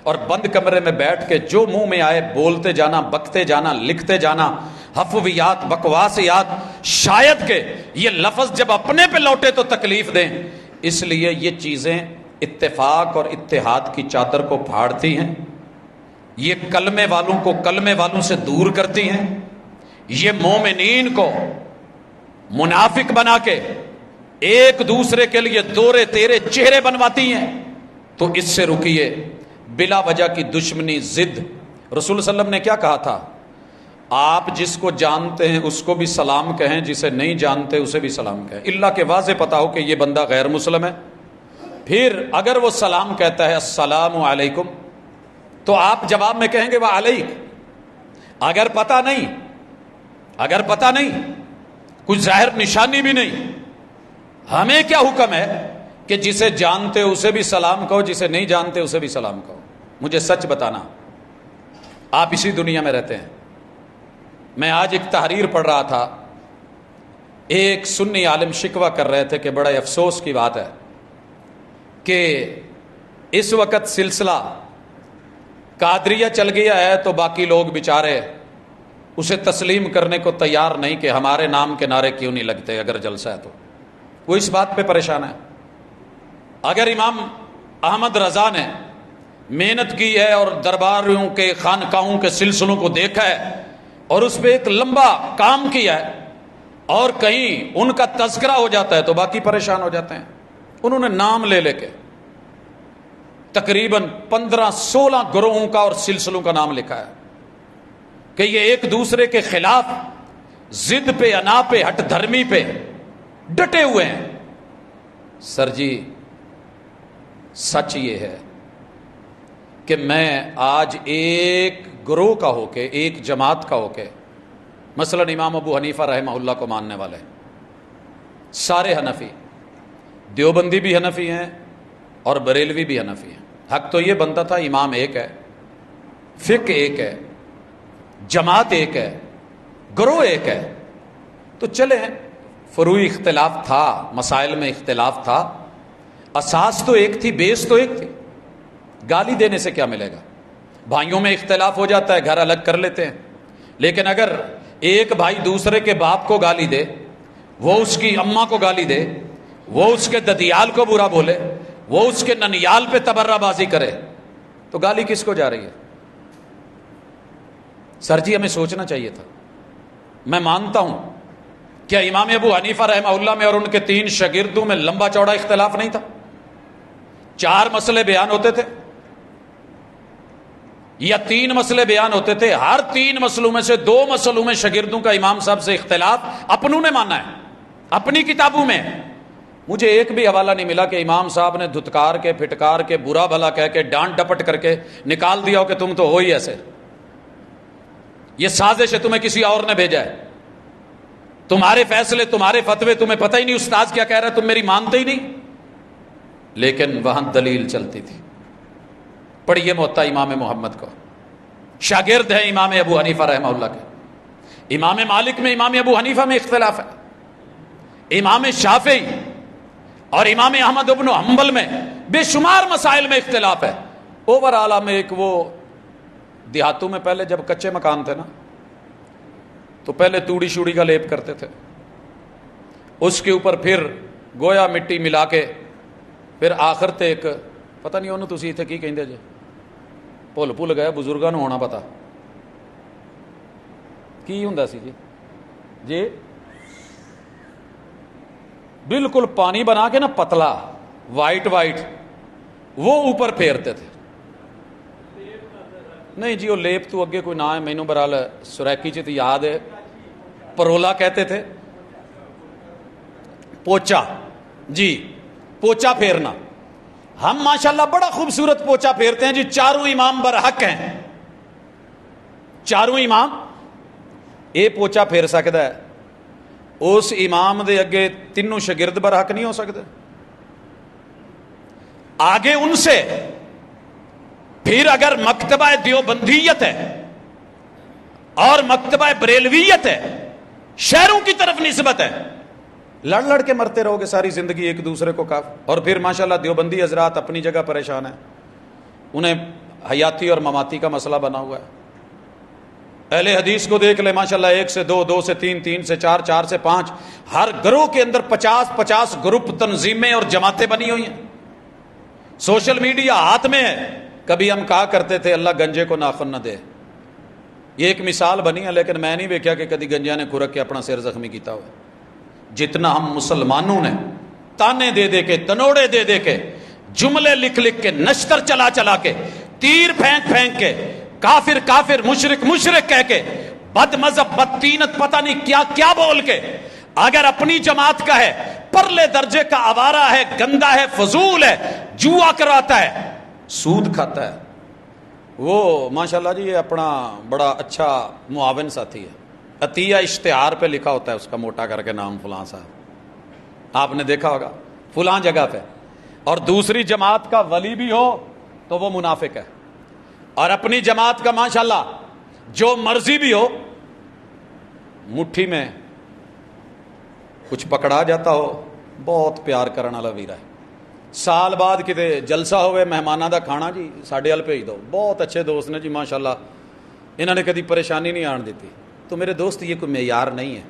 اور بند کمرے میں بیٹھ کے جو منہ میں آئے بولتے جانا، بکتے جانا، لکھتے جانا، حفویات، بکواسیات. شاید کہ یہ لفظ جب اپنے پہ لوٹے تو تکلیف دیں، اس لیے یہ چیزیں اتفاق اور اتحاد کی چادر کو پھاڑتی ہیں. یہ کلمے والوں کو کلمے والوں سے دور کرتی ہیں. یہ مومنین کو منافق بنا کے ایک دوسرے کے لیے دورے تیرے چہرے بنواتی ہیں. تو اس سے رکیے. بلا وجہ کی دشمنی، ضد. رسول صلی اللہ علیہ وسلم نے کیا کہا تھا؟ آپ جس کو جانتے ہیں اس کو بھی سلام کہیں، جسے نہیں جانتے اسے بھی سلام کہیں، اللہ کے واضح پتا ہو کہ یہ بندہ غیر مسلم ہے. پھر اگر وہ سلام کہتا ہے السلام علیکم، تو آپ جواب میں کہیں گے وعلیک. اگر پتہ نہیں کچھ ظاہر نشانی بھی نہیں، ہمیں کیا حکم ہے کہ جسے جانتے اسے بھی سلام کہو، جسے نہیں جانتے اسے بھی سلام کہو. مجھے سچ بتانا، آپ اسی دنیا میں رہتے ہیں. میں آج ایک تحریر پڑھ رہا تھا، ایک سنی عالم شکوہ کر رہے تھے کہ بڑا افسوس کی بات ہے کہ اس وقت سلسلہ قادریہ چل گیا ہے تو باقی لوگ بیچارے اسے تسلیم کرنے کو تیار نہیں کہ ہمارے نام کے نعرے کیوں نہیں لگتے اگر جلسہ ہے تو. وہ اس بات پہ پریشان ہے. اگر امام احمد رضا نے محنت کی ہے اور درباریوں کے خانقاہوں کے سلسلوں کو دیکھا ہے اور اس پہ ایک لمبا کام کیا ہے، اور کہیں ان کا تذکرہ ہو جاتا ہے تو باقی پریشان ہو جاتے ہیں. انہوں نے نام لے کے تقریباً 15-16 گروہوں کا اور سلسلوں کا نام لکھا ہے کہ یہ ایک دوسرے کے خلاف ضد پہ، انا پہ، ہٹ دھرمی پہ ڈٹے ہوئے ہیں. سر جی سچ یہ ہے کہ میں آج ایک گروہ کا ہو کے، ایک جماعت کا ہو کے، مثلا امام ابو حنیفہ رحمہ اللہ کو ماننے والے سارے حنفی، دیوبندی بھی حنفی ہیں اور بریلوی بھی حنفی ہیں. حق تو یہ بنتا تھا امام ایک ہے، فقہ ایک ہے، جماعت ایک ہے، گروہ ایک ہے، تو چلے فروعی اختلاف تھا، مسائل میں اختلاف تھا، اساس تو ایک تھی، بیس تو ایک تھی. گالی دینے سے کیا ملے گا؟ بھائیوں میں اختلاف ہو جاتا ہے، گھر الگ کر لیتے ہیں، لیکن اگر ایک بھائی دوسرے کے باپ کو گالی دے، وہ اس کی اماں کو گالی دے، وہ اس کے ددیال کو برا بولے، وہ اس کے ننیال پہ تبرہ بازی کرے، تو گالی کس کو جا رہی ہے؟ سر جی ہمیں سوچنا چاہیے تھا. میں مانتا ہوں کیا امام ابو حنیفہ رحمہ اللہ میں اور ان کے 3 شاگردوں میں لمبا چوڑا اختلاف نہیں تھا؟ 4 مسئلے بیان ہوتے تھے یا 3 مسئلے بیان ہوتے تھے؟ ہر 3 مسئلوں میں سے 2 مسئلوں میں شاگردوں کا امام صاحب سے اختلاف اپنوں نے مانا ہے، اپنی کتابوں میں. مجھے ایک بھی حوالہ نہیں ملا کہ امام صاحب نے دھتکار کے، پھٹکار کے، برا بھلا کہہ کے، ڈانٹ ڈپٹ کر کے نکال دیا ہو کہ تم تو ہو ہی ایسے، یہ سازش ہے، تمہیں کسی اور نے بھیجا ہے، تمہارے فیصلے، تمہارے فتوے، تمہیں پتہ ہی نہیں استاذ کیا کہہ رہا ہے، تم میری مانتے ہی نہیں. لیکن وہاں دلیل چلتی تھی. پڑھیے موطا امام محمد کو، شاگرد ہے امام ابو حنیفہ رحمہ اللہ کے. امام مالک میں، امام ابو حنیفہ میں اختلاف ہے، امام شافعی اور امام احمد ابن حنبل میں بے شمار مسائل میں اختلاف ہے. اوورآل میں ایک وہ دیہاتوں میں پہلے جب کچے مکان تھے نا، تو پہلے توڑی شوڑی کا لیپ کرتے تھے، اس کے اوپر پھر گویا مٹی ملا کے، پھر آخر تے ایک پتہ نہیں انہوں تسی اتنے کی کہندے جے، بھول گئے، بزرگاں نوں ہونا پتا کی ہوندا سی جی بالکل پانی بنا کے نا پتلا وائٹ وہ اوپر پھیرتے تھے. نہیں جی وہ لیپ تو اگے کوئی نہ ہے، مینوں برال سریکی چ یاد ہے، پرولا کہتے تھے، پوچا، جی پوچا پھیرنا. ہم ماشاءاللہ بڑا خوبصورت پوچا پھیرتے ہیں جی. 4 امام برحق ہیں، 4 امام یہ پوچا پھیر سکتا ہے، اس امام دے اگے 3 شاگرد برحق نہیں ہو سکتے. آگے ان سے پھر اگر مکتبہ دیوبندیت ہے اور مکتبہ بریلویت ہے، شہروں کی طرف نسبت ہے، لڑ کے مرتے رہو گے ساری زندگی ایک دوسرے کو کاف. اور پھر ماشاءاللہ دیوبندی حضرات اپنی جگہ پریشان ہیں، انہیں حیاتی اور مماتی کا مسئلہ بنا ہوا ہے. اہل حدیث کو دیکھ لے ماشاءاللہ، 1 سے 2، 2 سے 3، 3 سے 4، 4 سے 5، ہر گروہ کے اندر 50 گروپ، تنظیمیں اور جماعتیں بنی ہوئی ہیں. سوشل میڈیا ہاتھ میں ہے. کبھی ہم کہا کرتے تھے اللہ گنجے کو ناخن نہ دے، یہ ایک مثال بنی ہے، لیکن میں نہیں دیکھا کہ کدی گنجیا نے کھرک کے اپنا سر زخمی کیتا ہوا. جتنا ہم مسلمانوں نے تانے دے کے، تنوڑے دے کے، جملے لکھ کے، نشتر چلا کے، تیر پھینک کے، کافر مشرک کہہ کے، بد مذہب بدتینت پتہ نہیں کیا بول کے، اگر اپنی جماعت کا ہے، پرلے درجے کا آوارہ ہے، گندا ہے، فضول ہے، جوا کراتا ہے، سود کھاتا ہے، وہ ماشاءاللہ جی یہ اپنا بڑا اچھا معاون ساتھی ہے. عطیہ اشتہار پہ لکھا ہوتا ہے اس کا موٹا کر کے نام فلاں صاحب، آپ نے دیکھا ہوگا فلاں جگہ پہ. اور دوسری جماعت کا ولی بھی ہو تو وہ منافق ہے، اور اپنی جماعت کا ماشاءاللہ جو مرضی بھی ہو، مٹھی میں کچھ پکڑا جاتا ہو، بہت پیار کرنے والا ویرا ہے. سال بعد کتے جلسہ ہوئے مہمانہ دا کھانا جی ساڈے ال بھیج دو، بہت اچھے دوست نے جی ماشاءاللہ، انہوں نے کدی پریشانی نہیں آن دیتی. تو میرے دوست یہ کوئی معیار نہیں ہے.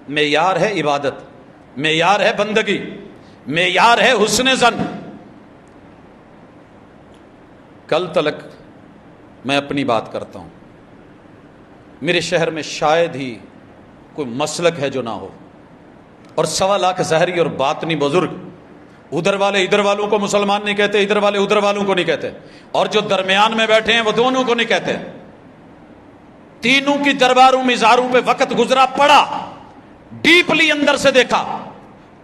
معیار ہے عبادت، معیار ہے بندگی، معیار ہے حسن ظن. کل تلک میں اپنی بات کرتا ہوں، میرے شہر میں شاید ہی کوئی مسلک ہے جو نہ ہو، اور 1.25 لاکھ ظاہری اور باطنی بزرگ، ادھر والے ادھر والوں کو مسلمان نہیں کہتے، ادھر والے ادھر والوں کو نہیں کہتے، اور جو درمیان میں بیٹھے ہیں وہ دونوں کو نہیں کہتے. تینوں کی درباروں مزاروں پہ وقت گزرا، پڑا، ڈیپلی اندر سے دیکھا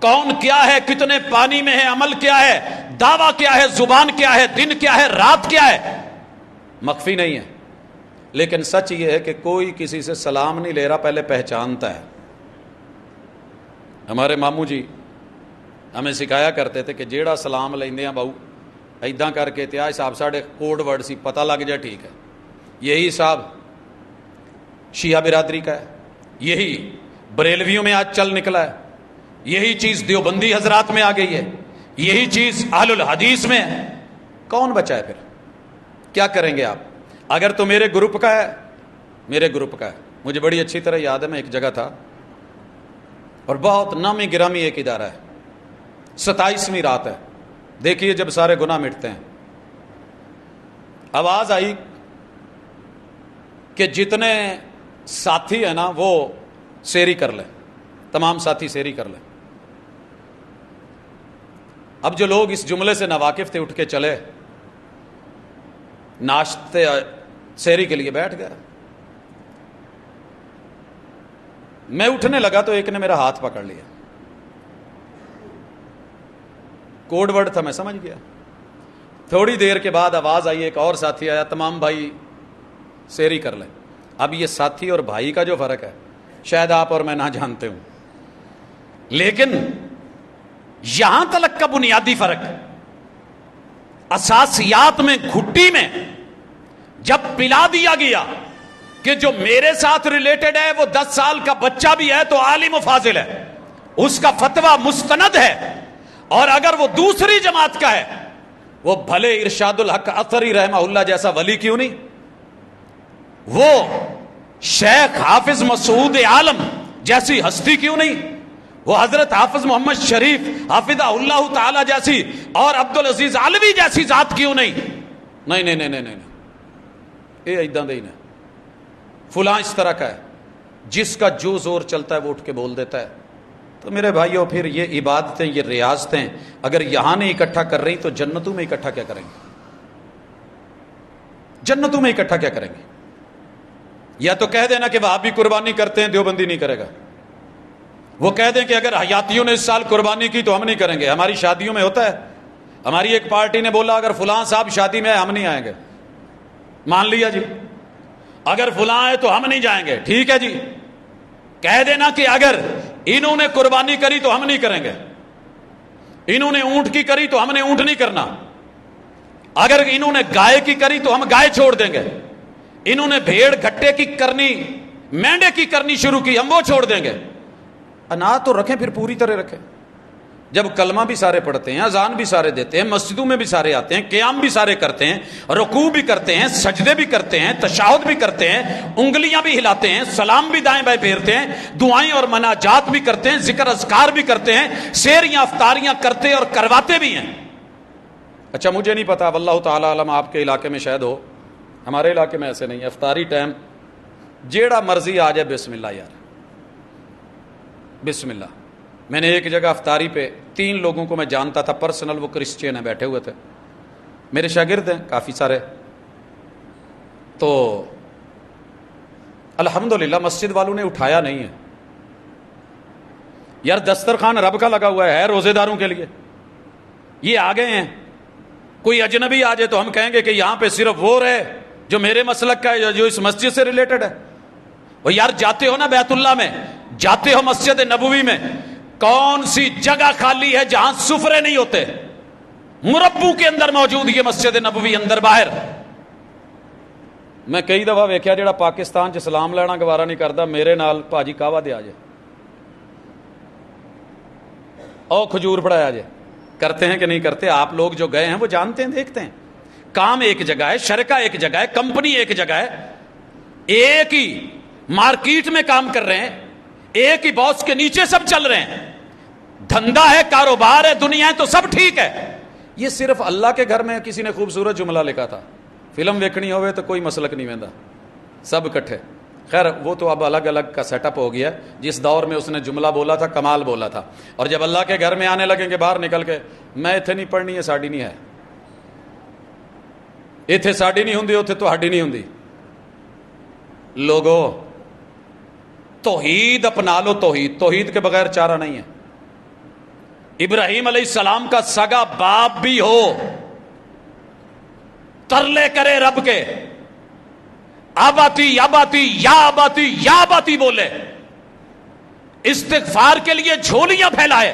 کون کیا ہے، کتنے پانی میں ہے، عمل کیا ہے، دعویٰ کیا ہے، زبان کیا ہے، دن کیا ہے، رات کیا ہے، مخفی نہیں ہے. لیکن سچ یہ ہے کہ کوئی کسی سے سلام نہیں لے رہا، پہلے پہچانتا ہے. ہمارے ماموں جی ہمیں سکھایا کرتے تھے کہ جیڑا سلام لیندے ہیں باؤ ایداں کر کے تے حساب ساڑھے کوڈ ورڈ سی پتہ لگ جائے ٹھیک ہے. یہی حساب شیعہ برادری کا ہے, یہی بریلویوں میں آج چل نکلا ہے, یہی چیز دیوبندی حضرات میں آ گئی ہے, یہی چیز اہل الحدیث میں ہے. کون بچا ہے پھر؟ کیا کریں گے آپ؟ اگر تو میرے گروپ کا ہے, میرے گروپ کا ہے, مجھے بڑی اچھی طرح یاد ہے, میں ایک جگہ تھا اور بہت نامی گرامی ایک ادارہ ہے, 27ویں رات ہے, دیکھیے جب سارے گناہ مٹتے ہیں, آواز آئی کہ جتنے ساتھی ہیں نا وہ سیری کر لیں, تمام ساتھی سیری کر لیں. اب جو لوگ اس جملے سے ناواقف تھے اٹھ کے چلے, ناشتے سیری کے لیے بیٹھ گئے. میں اٹھنے لگا تو ایک نے میرا ہاتھ پکڑ لیا, کوڈ ورڈ تھا, میں سمجھ گیا. تھوڑی دیر کے بعد آواز آئی, ایک اور ساتھی آیا, تمام بھائی سیری کر لیں. اب یہ ساتھی اور بھائی کا جو فرق ہے شاید آپ اور میں نہ جانتے ہوں, لیکن یہاں تلک کا بنیادی فرق اساسیات میں گھٹی میں جب پلا دیا گیا کہ جو میرے ساتھ ریلیٹڈ ہے وہ 10 سال کا بچہ بھی ہے تو عالم و فاضل ہے, اس کا فتویٰ مستند ہے, اور اگر وہ دوسری جماعت کا ہے وہ بھلے ارشاد الحق اثری رحمہ اللہ جیسا ولی کیوں نہیں, وہ شیخ حافظ مسعود عالم جیسی ہستی کیوں نہیں, وہ حضرت حافظ محمد شریف حافظہ اللہ تعالی جیسی اور عبدالعزیز علوی جیسی ذات کیوں نہیں. نہیں نہیں نہیں نہیں نہیں, یہ ایداں دے ہی نہیں, فلاں اس طرح کا ہے, جس کا جو زور چلتا ہے وہ اٹھ کے بول دیتا ہے. تو میرے بھائیوں پھر یہ عبادتیں, یہ ریاضتیں اگر یہاں نہیں اکٹھا کر رہی تو جنتوں میں اکٹھا کیا کریں گے؟ جنتوں میں اکٹھا کیا کریں گے؟ یا تو کہہ دینا کہ وہ بھی قربانی کرتے ہیں, دیوبندی نہیں کرے گا. وہ کہہ دیں کہ اگر حیاتیوں نے اس سال قربانی کی تو ہم نہیں کریں گے. ہماری شادیوں میں ہوتا ہے, ہماری ایک پارٹی نے بولا اگر فلاں صاحب شادی میں ہے ہم نہیں آئیں گے, مان لیا جی. اگر فلاں ہے تو ہم نہیں جائیں گے, ٹھیک ہے جی. کہہ دینا کہ اگر انہوں نے قربانی کری تو ہم نہیں کریں گے, انہوں نے اونٹ کی کری تو ہم نے اونٹ نہیں کرنا, اگر انہوں نے گائے کی کری تو ہم گائے چھوڑ دیں گے, انہوں نے بھیڑ گھٹے کی کرنی, مینڈے کی کرنی شروع کی ہم وہ چھوڑ دیں گے. انا تو رکھیں, پھر پوری طرح رکھیں. جب کلمہ بھی سارے پڑھتے ہیں, اذان بھی سارے دیتے ہیں, مسجدوں میں بھی سارے آتے ہیں, قیام بھی سارے کرتے ہیں, رکوع بھی کرتے ہیں, سجدے بھی کرتے ہیں, تشہد بھی کرتے ہیں, انگلیاں بھی ہلاتے ہیں, سلام بھی دائیں بائیں پھیرتے ہیں, دعائیں اور مناجات بھی کرتے ہیں, ذکر اذکار بھی کرتے ہیں, سیریاں افطاریاں کرتے اور کرواتے بھی ہیں. اچھا مجھے نہیں پتا, واللہ تعالی علم آپ کے علاقے میں شاید ہو, ہمارے علاقے میں ایسے نہیں ہے. افطاری ٹائم جیڑا مرضی آ جائے, بسم اللہ یار, بسم اللہ. میں نے ایک جگہ افطاری پہ 3 لوگوں کو میں جانتا تھا پرسنل, وہ کرسچین ہیں, بیٹھے ہوئے تھے, میرے شاگرد ہیں کافی سارے. تو الحمدللہ مسجد والوں نے اٹھایا نہیں ہے یار, دسترخوان رب کا لگا ہوا ہے روزے داروں کے لیے, یہ آ گئے ہیں. کوئی اجنبی آ جائے تو ہم کہیں گے کہ یہاں پہ صرف وہ رہے جو میرے مسلک کا ہے, جو اس مسجد سے ریلیٹڈ ہے. وہ یار جاتے ہو نا بیت اللہ میں, جاتے ہو مسجد نبوی میں, کون سی جگہ خالی ہے جہاں سفرے نہیں ہوتے؟ مربو کے اندر موجود یہ مسجد نبوی, اندر باہر. میں کئی دفعہ ویکھیا جڑا پاکستان چ سلام لینا گوارا نہیں کرتا, میرے نال پاجی کہوا دے آ جائے, او کھجور پڑایا جائے. کرتے ہیں کہ نہیں کرتے؟ آپ لوگ جو گئے ہیں وہ جانتے ہیں, دیکھتے ہیں. کام ایک جگہ ہے, شرکہ ایک جگہ ہے, کمپنی ایک جگہ ہے, ایک ہی مارکیٹ میں کام کر رہے ہیں, ایک ہی باس کے نیچے سب چل رہے ہیں, دھندا ہے, کاروبار ہے, دنیا ہے, تو سب ٹھیک ہے. یہ صرف اللہ کے گھر میں کسی نے خوبصورت جملہ لکھا تھا, فلم ویکھنی ہوئے تو کوئی مسلک نہیں ویندا, سب اکٹھے. خیر وہ تو اب الگ الگ کا سیٹ اپ ہو گیا. جس دور میں اس نے جملہ بولا تھا کمال بولا تھا, اور جب اللہ کے گھر میں آنے لگیں گے باہر نکل کے, میں اتنے نہیں پڑھنی ہے, ساڈی نہیں ہے, اتنے ساڈی نہیں ہوندی, اتنے تہاڈی نہیں ہوندی. لوگو توحید اپنا لو, توحید, توحید کے بغیر چارہ نہیں ہے. ابراہیم علیہ السلام کا سگا باپ بھی ہو, ترلے کرے رب کے, آباتی آباتی یا آباتی یا آباتی بولے, استغفار کے لیے جھولیاں پھیلائے,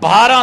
12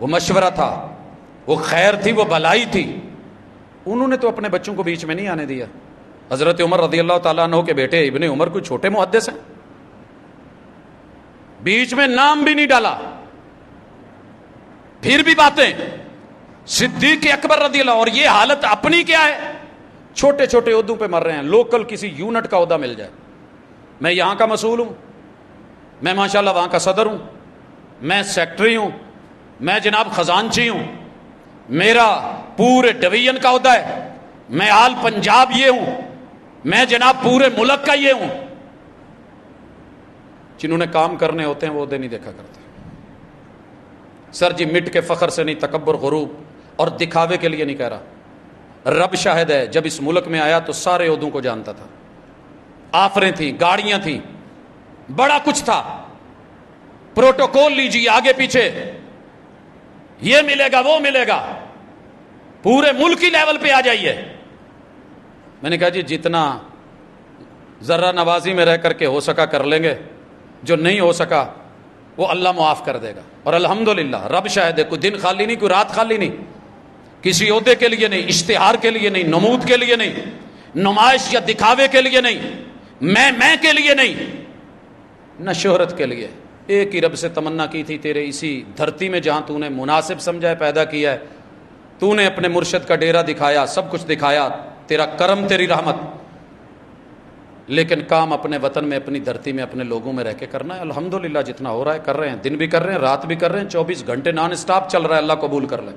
وہ مشورہ تھا، وہ خیر تھی، وہ بھلائی تھی. انہوں نے تو اپنے بچوں کو بیچ میں نہیں آنے دیا. حضرت عمر رضی اللہ تعالیٰ عنہ کے بیٹے ابن عمر کوئی چھوٹے محدث ہیں؟ بیچ میں نام بھی نہیں ڈالا. پھر بھی باتیں. صدیق اکبر رضی اللہ، اور یہ حالت اپنی کیا ہے؟ چھوٹے چھوٹے عہدوں پہ مر رہے ہیں. لوکل کسی یونٹ کا عہدہ مل جائے، میں یہاں کا مسئول ہوں، میں ماشاءاللہ وہاں کا صدر ہوں، میں سیکٹری ہوں، میں جناب خزانچی ہوں، میرا پورے ڈویژن کا عہدہ ہے، میں آل پنجاب یہ ہوں، میں جناب پورے ملک کا یہ ہوں. جنہوں نے کام کرنے ہوتے ہیں وہ عہدے نہیں دیکھا کرتے. سر جی مٹ کے فخر سے نہیں، تکبر غروب اور دکھاوے کے لیے نہیں کہہ رہا. رب شاہد ہے، جب اس ملک میں آیا تو سارے عہدوں کو جانتا تھا. آفریں تھیں، گاڑیاں تھیں، بڑا کچھ تھا. پروٹوکول لیجیے آگے پیچھے، یہ ملے گا وہ ملے گا، پورے ملکی لیول پہ آ جائیے. میں نے کہا جی جتنا ذرہ نوازی میں رہ کر کے ہو سکا کر لیں گے، جو نہیں ہو سکا وہ اللہ معاف کر دے گا. اور الحمدللہ رب شاہد ہے، کوئی دن خالی نہیں، کوئی رات خالی نہیں. کسی عہدے کے لیے نہیں، اشتہار کے لیے نہیں، نمود کے لیے نہیں، نمائش یا دکھاوے کے لیے نہیں، میں کے لیے نہیں، نہ شہرت کے لیے. ایک ہی رب سے تمنا کی تھی، تیرے اسی دھرتی میں جہاں تو نے مناسب سمجھا ہے پیدا کیا ہے، تو نے اپنے مرشد کا ڈیرا دکھایا، سب کچھ دکھایا، تیرا کرم تیری رحمت. لیکن کام اپنے وطن میں، اپنی دھرتی میں، اپنے لوگوں میں رہ کے کرنا ہے. الحمدللہ جتنا ہو رہا ہے کر رہے ہیں، دن بھی کر رہے ہیں، رات بھی کر رہے ہیں، 24 گھنٹے نان اسٹاپ چل رہا ہے. اللہ قبول کر لے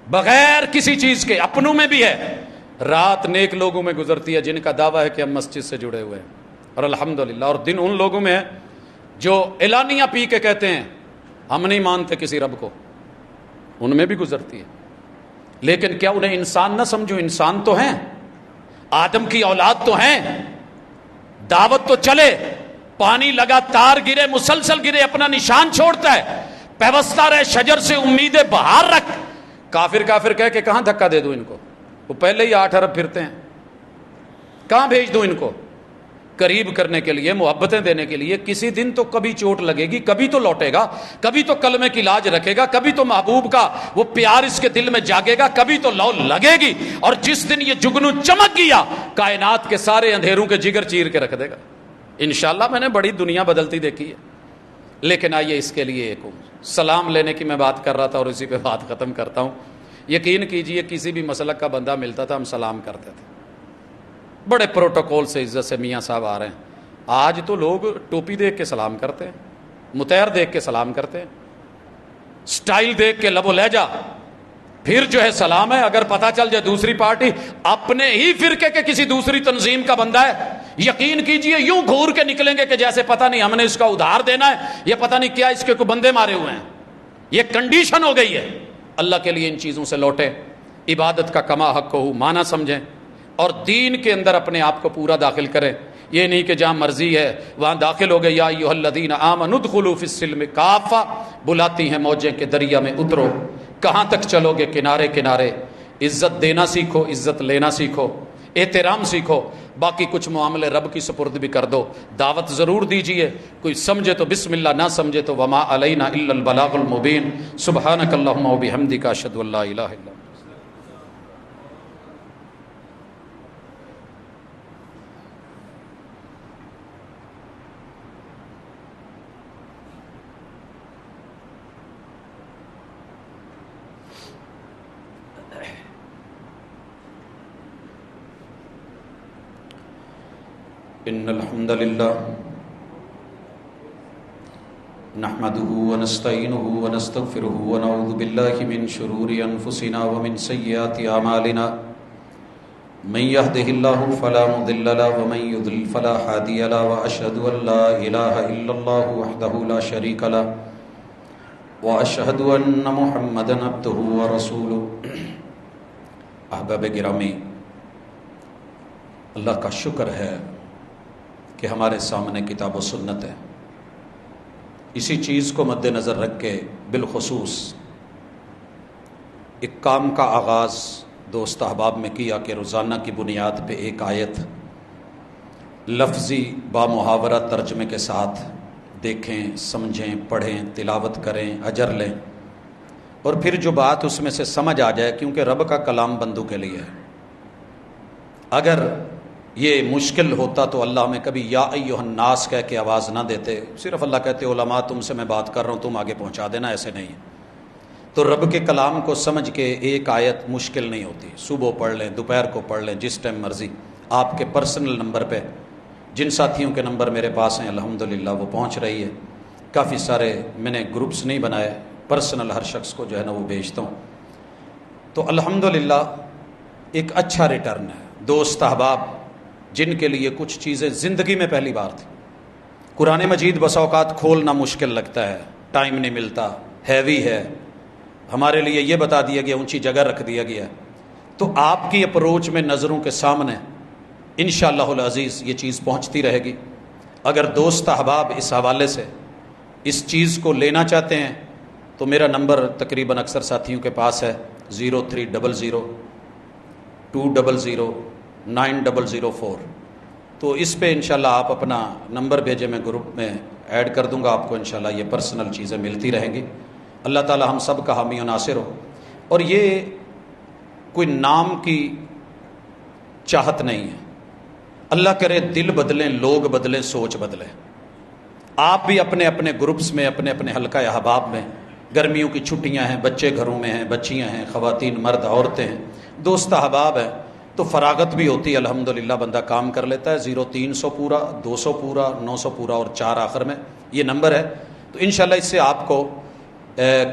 بغیر کسی چیز کے. اپنوں میں بھی ہے، رات نیک لوگوں میں گزرتی ہے جن کا دعویٰ ہے کہ ہم مسجد سے جڑے ہوئے ہیں، اور الحمدللہ. اور دن ان لوگوں میں ہے جو اعلانیہ پی کے کہتے ہیں ہم نہیں مانتے کسی رب کو، ان میں بھی گزرتی ہے. لیکن کیا انہیں انسان نہ سمجھو؟ انسان تو ہیں، آدم کی اولاد تو ہیں. دعوت تو چلے، پانی لگاتار گرے، مسلسل گرے، اپنا نشان چھوڑتا ہے. پیوستہ رہے شجر سے، امیدیں بہار رکھ. کافر کافر کہہ کے کہاں دھکا دے دوں ان کو؟ وہ پہلے ہی 8 ارب پھرتے ہیں، کہاں بھیج دوں ان کو؟ قریب کرنے کے لیے، محبتیں دینے کے لیے. کسی دن تو کبھی چوٹ لگے گی، کبھی تو لوٹے گا، کبھی تو کلمے کی لاج رکھے گا، کبھی تو محبوب کا وہ پیار اس کے دل میں جاگے گا، کبھی تو لو لگے گی. اور جس دن یہ جگنو چمک گیا، کائنات کے سارے اندھیروں کے جگر چیر کے رکھ دے گا. انشاءاللہ میں نے بڑی دنیا بدلتی دیکھی ہے. لیکن آئیے اس کے لیے ایک سلام لینے کی میں بات کر رہا تھا اور اسی پہ بات ختم کرتا ہوں. یقین کیجئے کسی بھی مسلک کا بندہ ملتا تھا ہم سلام کرتے تھے، بڑے پروٹوکول سے، عزت سے. میاں صاحب آ رہے ہیں. آج تو لوگ ٹوپی دیکھ کے سلام کرتے ہیں، متیر دیکھ کے سلام کرتے ہیں، سٹائل دیکھ کے، لب و لہجہ، پھر جو ہے سلام ہے. اگر پتہ چل جائے دوسری پارٹی اپنے ہی فرقے کے کسی دوسری تنظیم کا بندہ ہے، یقین کیجئے یوں گھور کے نکلیں گے کہ جیسے پتہ نہیں ہم نے اس کا ادھار دینا ہے، یہ پتہ نہیں کیا اس کے کوئی بندے مارے ہوئے ہیں. یہ کنڈیشن ہو گئی ہے. اللہ کے لیے ان چیزوں سے لوٹیں، عبادت کا کما حق کو معنی سمجھیں، اور دین کے اندر اپنے آپ کو پورا داخل کریں. یہ نہیں کہ جہاں مرضی ہے وہاں داخل ہو گئے. یا ایھا الذین آمنوا ادخلوا فی السلم کافہ، بلاتی ہیں موجیں کہ دریا میں اترو. کہاں تک چلو گے؟ کنارے کنارے. عزت دینا سیکھو، عزت لینا سیکھو، احترام سیکھو. باقی کچھ معاملے رب کی سپرد بھی کر دو. دعوت ضرور دیجئے، کوئی سمجھے تو بسم اللہ، نہ سمجھے تو وما علینا الا البلاغ المبین. سبحانک اللہم وبحمدک، اشہد ان لا الہ الا انت. ان الحمد للہ نحمده ونستعینه ونستغفره ونعوذ باللہ من شرور انفسنا ومن سیئات اعمالنا. من يهده الله فلا مضل له ومن يضلل فلا هادي له واشهد ان لا اله الا الله وحده لا شريك له واشهد ان محمدا عبده ورسوله. احباب گرامی، اللہ کا شکر ہے کہ ہمارے سامنے کتاب و سنت ہے. اسی چیز کو مد نظر رکھ کے بالخصوص ایک کام کا آغاز دوست احباب میں کیا کہ روزانہ کی بنیاد پہ ایک آیت لفظی با محاورہ ترجمے کے ساتھ دیکھیں، سمجھیں، پڑھیں، تلاوت کریں، اجر لیں. اور پھر جو بات اس میں سے سمجھ آ جائے، کیونکہ رب کا کلام بندوں کے لیے ہے۔ اگر یہ مشکل ہوتا تو اللہ ہمیں کبھی یا ایھا الناس کہہ کے آواز نہ دیتے، صرف اللہ کہتے علماء تم سے میں بات کر رہا ہوں، تم آگے پہنچا دینا، ایسے نہیں ہے۔ تو رب کے کلام کو سمجھ کے ایک آیت مشکل نہیں ہوتی، صبح پڑھ لیں، دوپہر کو پڑھ لیں، جس ٹائم مرضی، آپ کے پرسنل نمبر پہ، جن ساتھیوں کے نمبر میرے پاس ہیں الحمدللہ وہ پہنچ رہی ہے۔ کافی سارے میں نے گروپس نہیں بنائے، پرسنل ہر شخص کو جو ہے نا وہ بھیجتا ہوں، تو الحمدللہ ایک اچھا ریٹرن ہے۔ دوست احباب جن کے لیے کچھ چیزیں زندگی میں پہلی بار تھی، قرآن مجید بس اوقات کھولنا مشکل لگتا ہے، ٹائم نہیں ملتا، ہیوی ہے، ہمارے لیے یہ بتا دیا گیا، اونچی جگہ رکھ دیا گیا، تو آپ کی اپروچ میں نظروں کے سامنے انشاءاللہ العزیز یہ چیز پہنچتی رہے گی۔ اگر دوست احباب اس حوالے سے اس چیز کو لینا چاہتے ہیں تو میرا نمبر تقریباً اکثر ساتھیوں کے پاس ہے 0300 200 9004، تو اس پہ انشاءاللہ آپ اپنا نمبر بھیجیں، میں گروپ میں ایڈ کر دوں گا، آپ کو انشاءاللہ یہ پرسنل چیزیں ملتی رہیں گی۔ اللہ تعالی ہم سب کا حامی و ناصر ہو۔ اور یہ کوئی نام کی چاہت نہیں ہے، اللہ کرے دل بدلیں، لوگ بدلیں، سوچ بدلیں۔ آپ بھی اپنے اپنے گروپس میں، اپنے اپنے حلقہ احباب میں، گرمیوں کی چھٹیاں ہیں، بچے گھروں میں ہیں، بچیاں ہیں، خواتین مرد عورتیں ہیں، دوست احباب ہیں، تو فراغت بھی ہوتی ہے، الحمدللہ بندہ کام کر لیتا ہے۔ 0300 پورا، 200 پورا، 900 پورا اور 4 آخر میں یہ نمبر ہے۔ تو انشاءاللہ اس سے آپ کو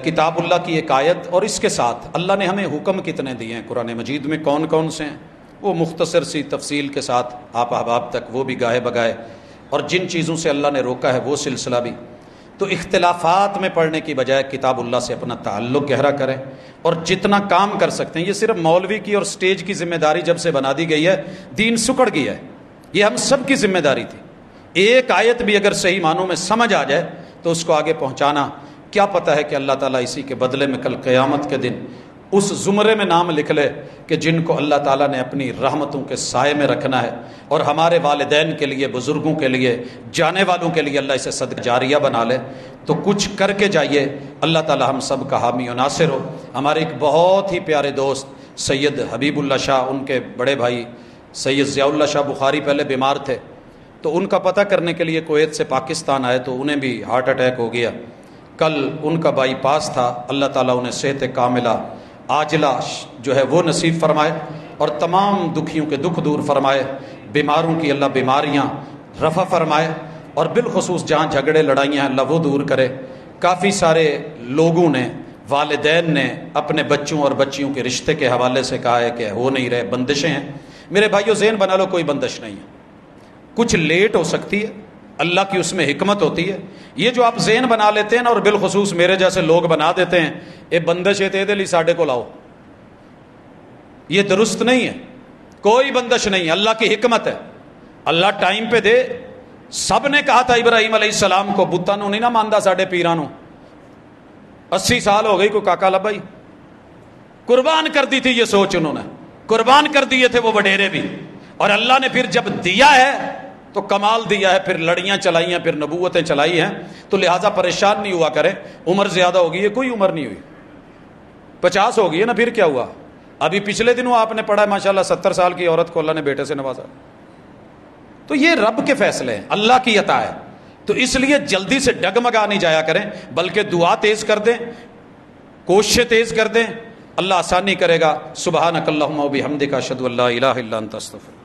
کتاب اللہ کی ایک آیت، اور اس کے ساتھ اللہ نے ہمیں حکم کتنے دیے ہیں قرآن مجید میں، کون کون سے ہیں، وہ مختصر سی تفصیل کے ساتھ آپ احباب تک وہ بھی گاہے بگائے، اور جن چیزوں سے اللہ نے روکا ہے وہ سلسلہ بھی۔ تو اختلافات میں پڑھنے کی بجائے کتاب اللہ سے اپنا تعلق گہرا کریں، اور جتنا کام کر سکتے ہیں۔ یہ صرف مولوی کی اور سٹیج کی ذمہ داری جب سے بنا دی گئی ہے، دین سکڑ گیا ہے، یہ ہم سب کی ذمہ داری تھی۔ ایک آیت بھی اگر صحیح معنوں میں سمجھ آ جائے تو اس کو آگے پہنچانا، کیا پتہ ہے کہ اللہ تعالیٰ اسی کے بدلے میں کل قیامت کے دن اس زمرے میں نام لکھ لے کہ جن کو اللہ تعالیٰ نے اپنی رحمتوں کے سائے میں رکھنا ہے، اور ہمارے والدین کے لیے، بزرگوں کے لیے، جانے والوں کے لیے اللہ اسے صدقہ جاریہ بنا لے۔ تو کچھ کر کے جائیے، اللہ تعالیٰ ہم سب کا حامی و ناصر ہو۔ ہمارے ایک بہت ہی پیارے دوست سید حبیب اللہ شاہ، ان کے بڑے بھائی سید ضیاء اللہ شاہ بخاری پہلے بیمار تھے، تو ان کا پتہ کرنے کے لیے کویت سے پاکستان آئے، تو انہیں بھی ہارٹ اٹیک ہو گیا۔ کل ان کا بائی پاس تھا، اللہ تعالیٰ انہیں صحت کاملہ عاجلہ جو ہے وہ نصیب فرمائے، اور تمام دکھیوں کے دکھ دور فرمائے، بیماروں کی اللہ بیماریاں رفع فرمائے، اور بالخصوص جہاں جھگڑے لڑائیاں ہیں اللہ وہ دور کرے۔ کافی سارے لوگوں نے، والدین نے اپنے بچوں اور بچیوں کے رشتے کے حوالے سے کہا ہے کہ ہو نہیں رہے، بندشیں ہیں۔ میرے بھائیو ذہن بنا لو، کوئی بندش نہیں ہے، کچھ لیٹ ہو سکتی ہے، اللہ کی اس میں حکمت ہوتی ہے۔ یہ جو آپ ذہن بنا لیتے ہیں نا، اور بالخصوص میرے جیسے لوگ بنا دیتے ہیں، یہ بندش ہے تے لی ساڈے کو لاؤ، یہ درست نہیں ہے، کوئی بندش نہیں ہے، اللہ کی حکمت ہے، اللہ ٹائم پہ دے۔ سب نے کہا تھا ابراہیم علیہ السلام کو، بتاں نوں نہیں نہ ماندا ساڈے پیراں نوں، 80 سال ہو گئی، کوئی کاکا لبھائی، قربان کر دی تھی یہ سوچ، انہوں نے قربان کر دیے تھے وہ وڈیرے بھی، اور اللہ نے پھر جب دیا ہے تو کمال دیا ہے، پھر لڑیاں چلائی ہیں، پھر نبوتیں چلائی ہیں، تو لہٰذا پریشان نہیں ہوا کریں۔ عمر زیادہ ہوگی ہے، کوئی عمر نہیں ہوئی، 50 ہوگی ہے نا، پھر کیا ہوا؟ ابھی پچھلے دنوں آپ نے پڑھا ہے ماشاءاللہ 70 سال کی عورت کو اللہ نے بیٹے سے نوازا۔ تو یہ رب کے فیصلے ہیں، اللہ کی عطا ہے، تو اس لیے جلدی سے ڈگمگا نہیں جایا کریں، بلکہ دعا تیز کر دیں، کوششیں تیز کر دیں، اللہ آسانی کرے گا۔ سبحانک اللہم و بحمدک، اشہد ان لا الہ الا انت، استغفرک۔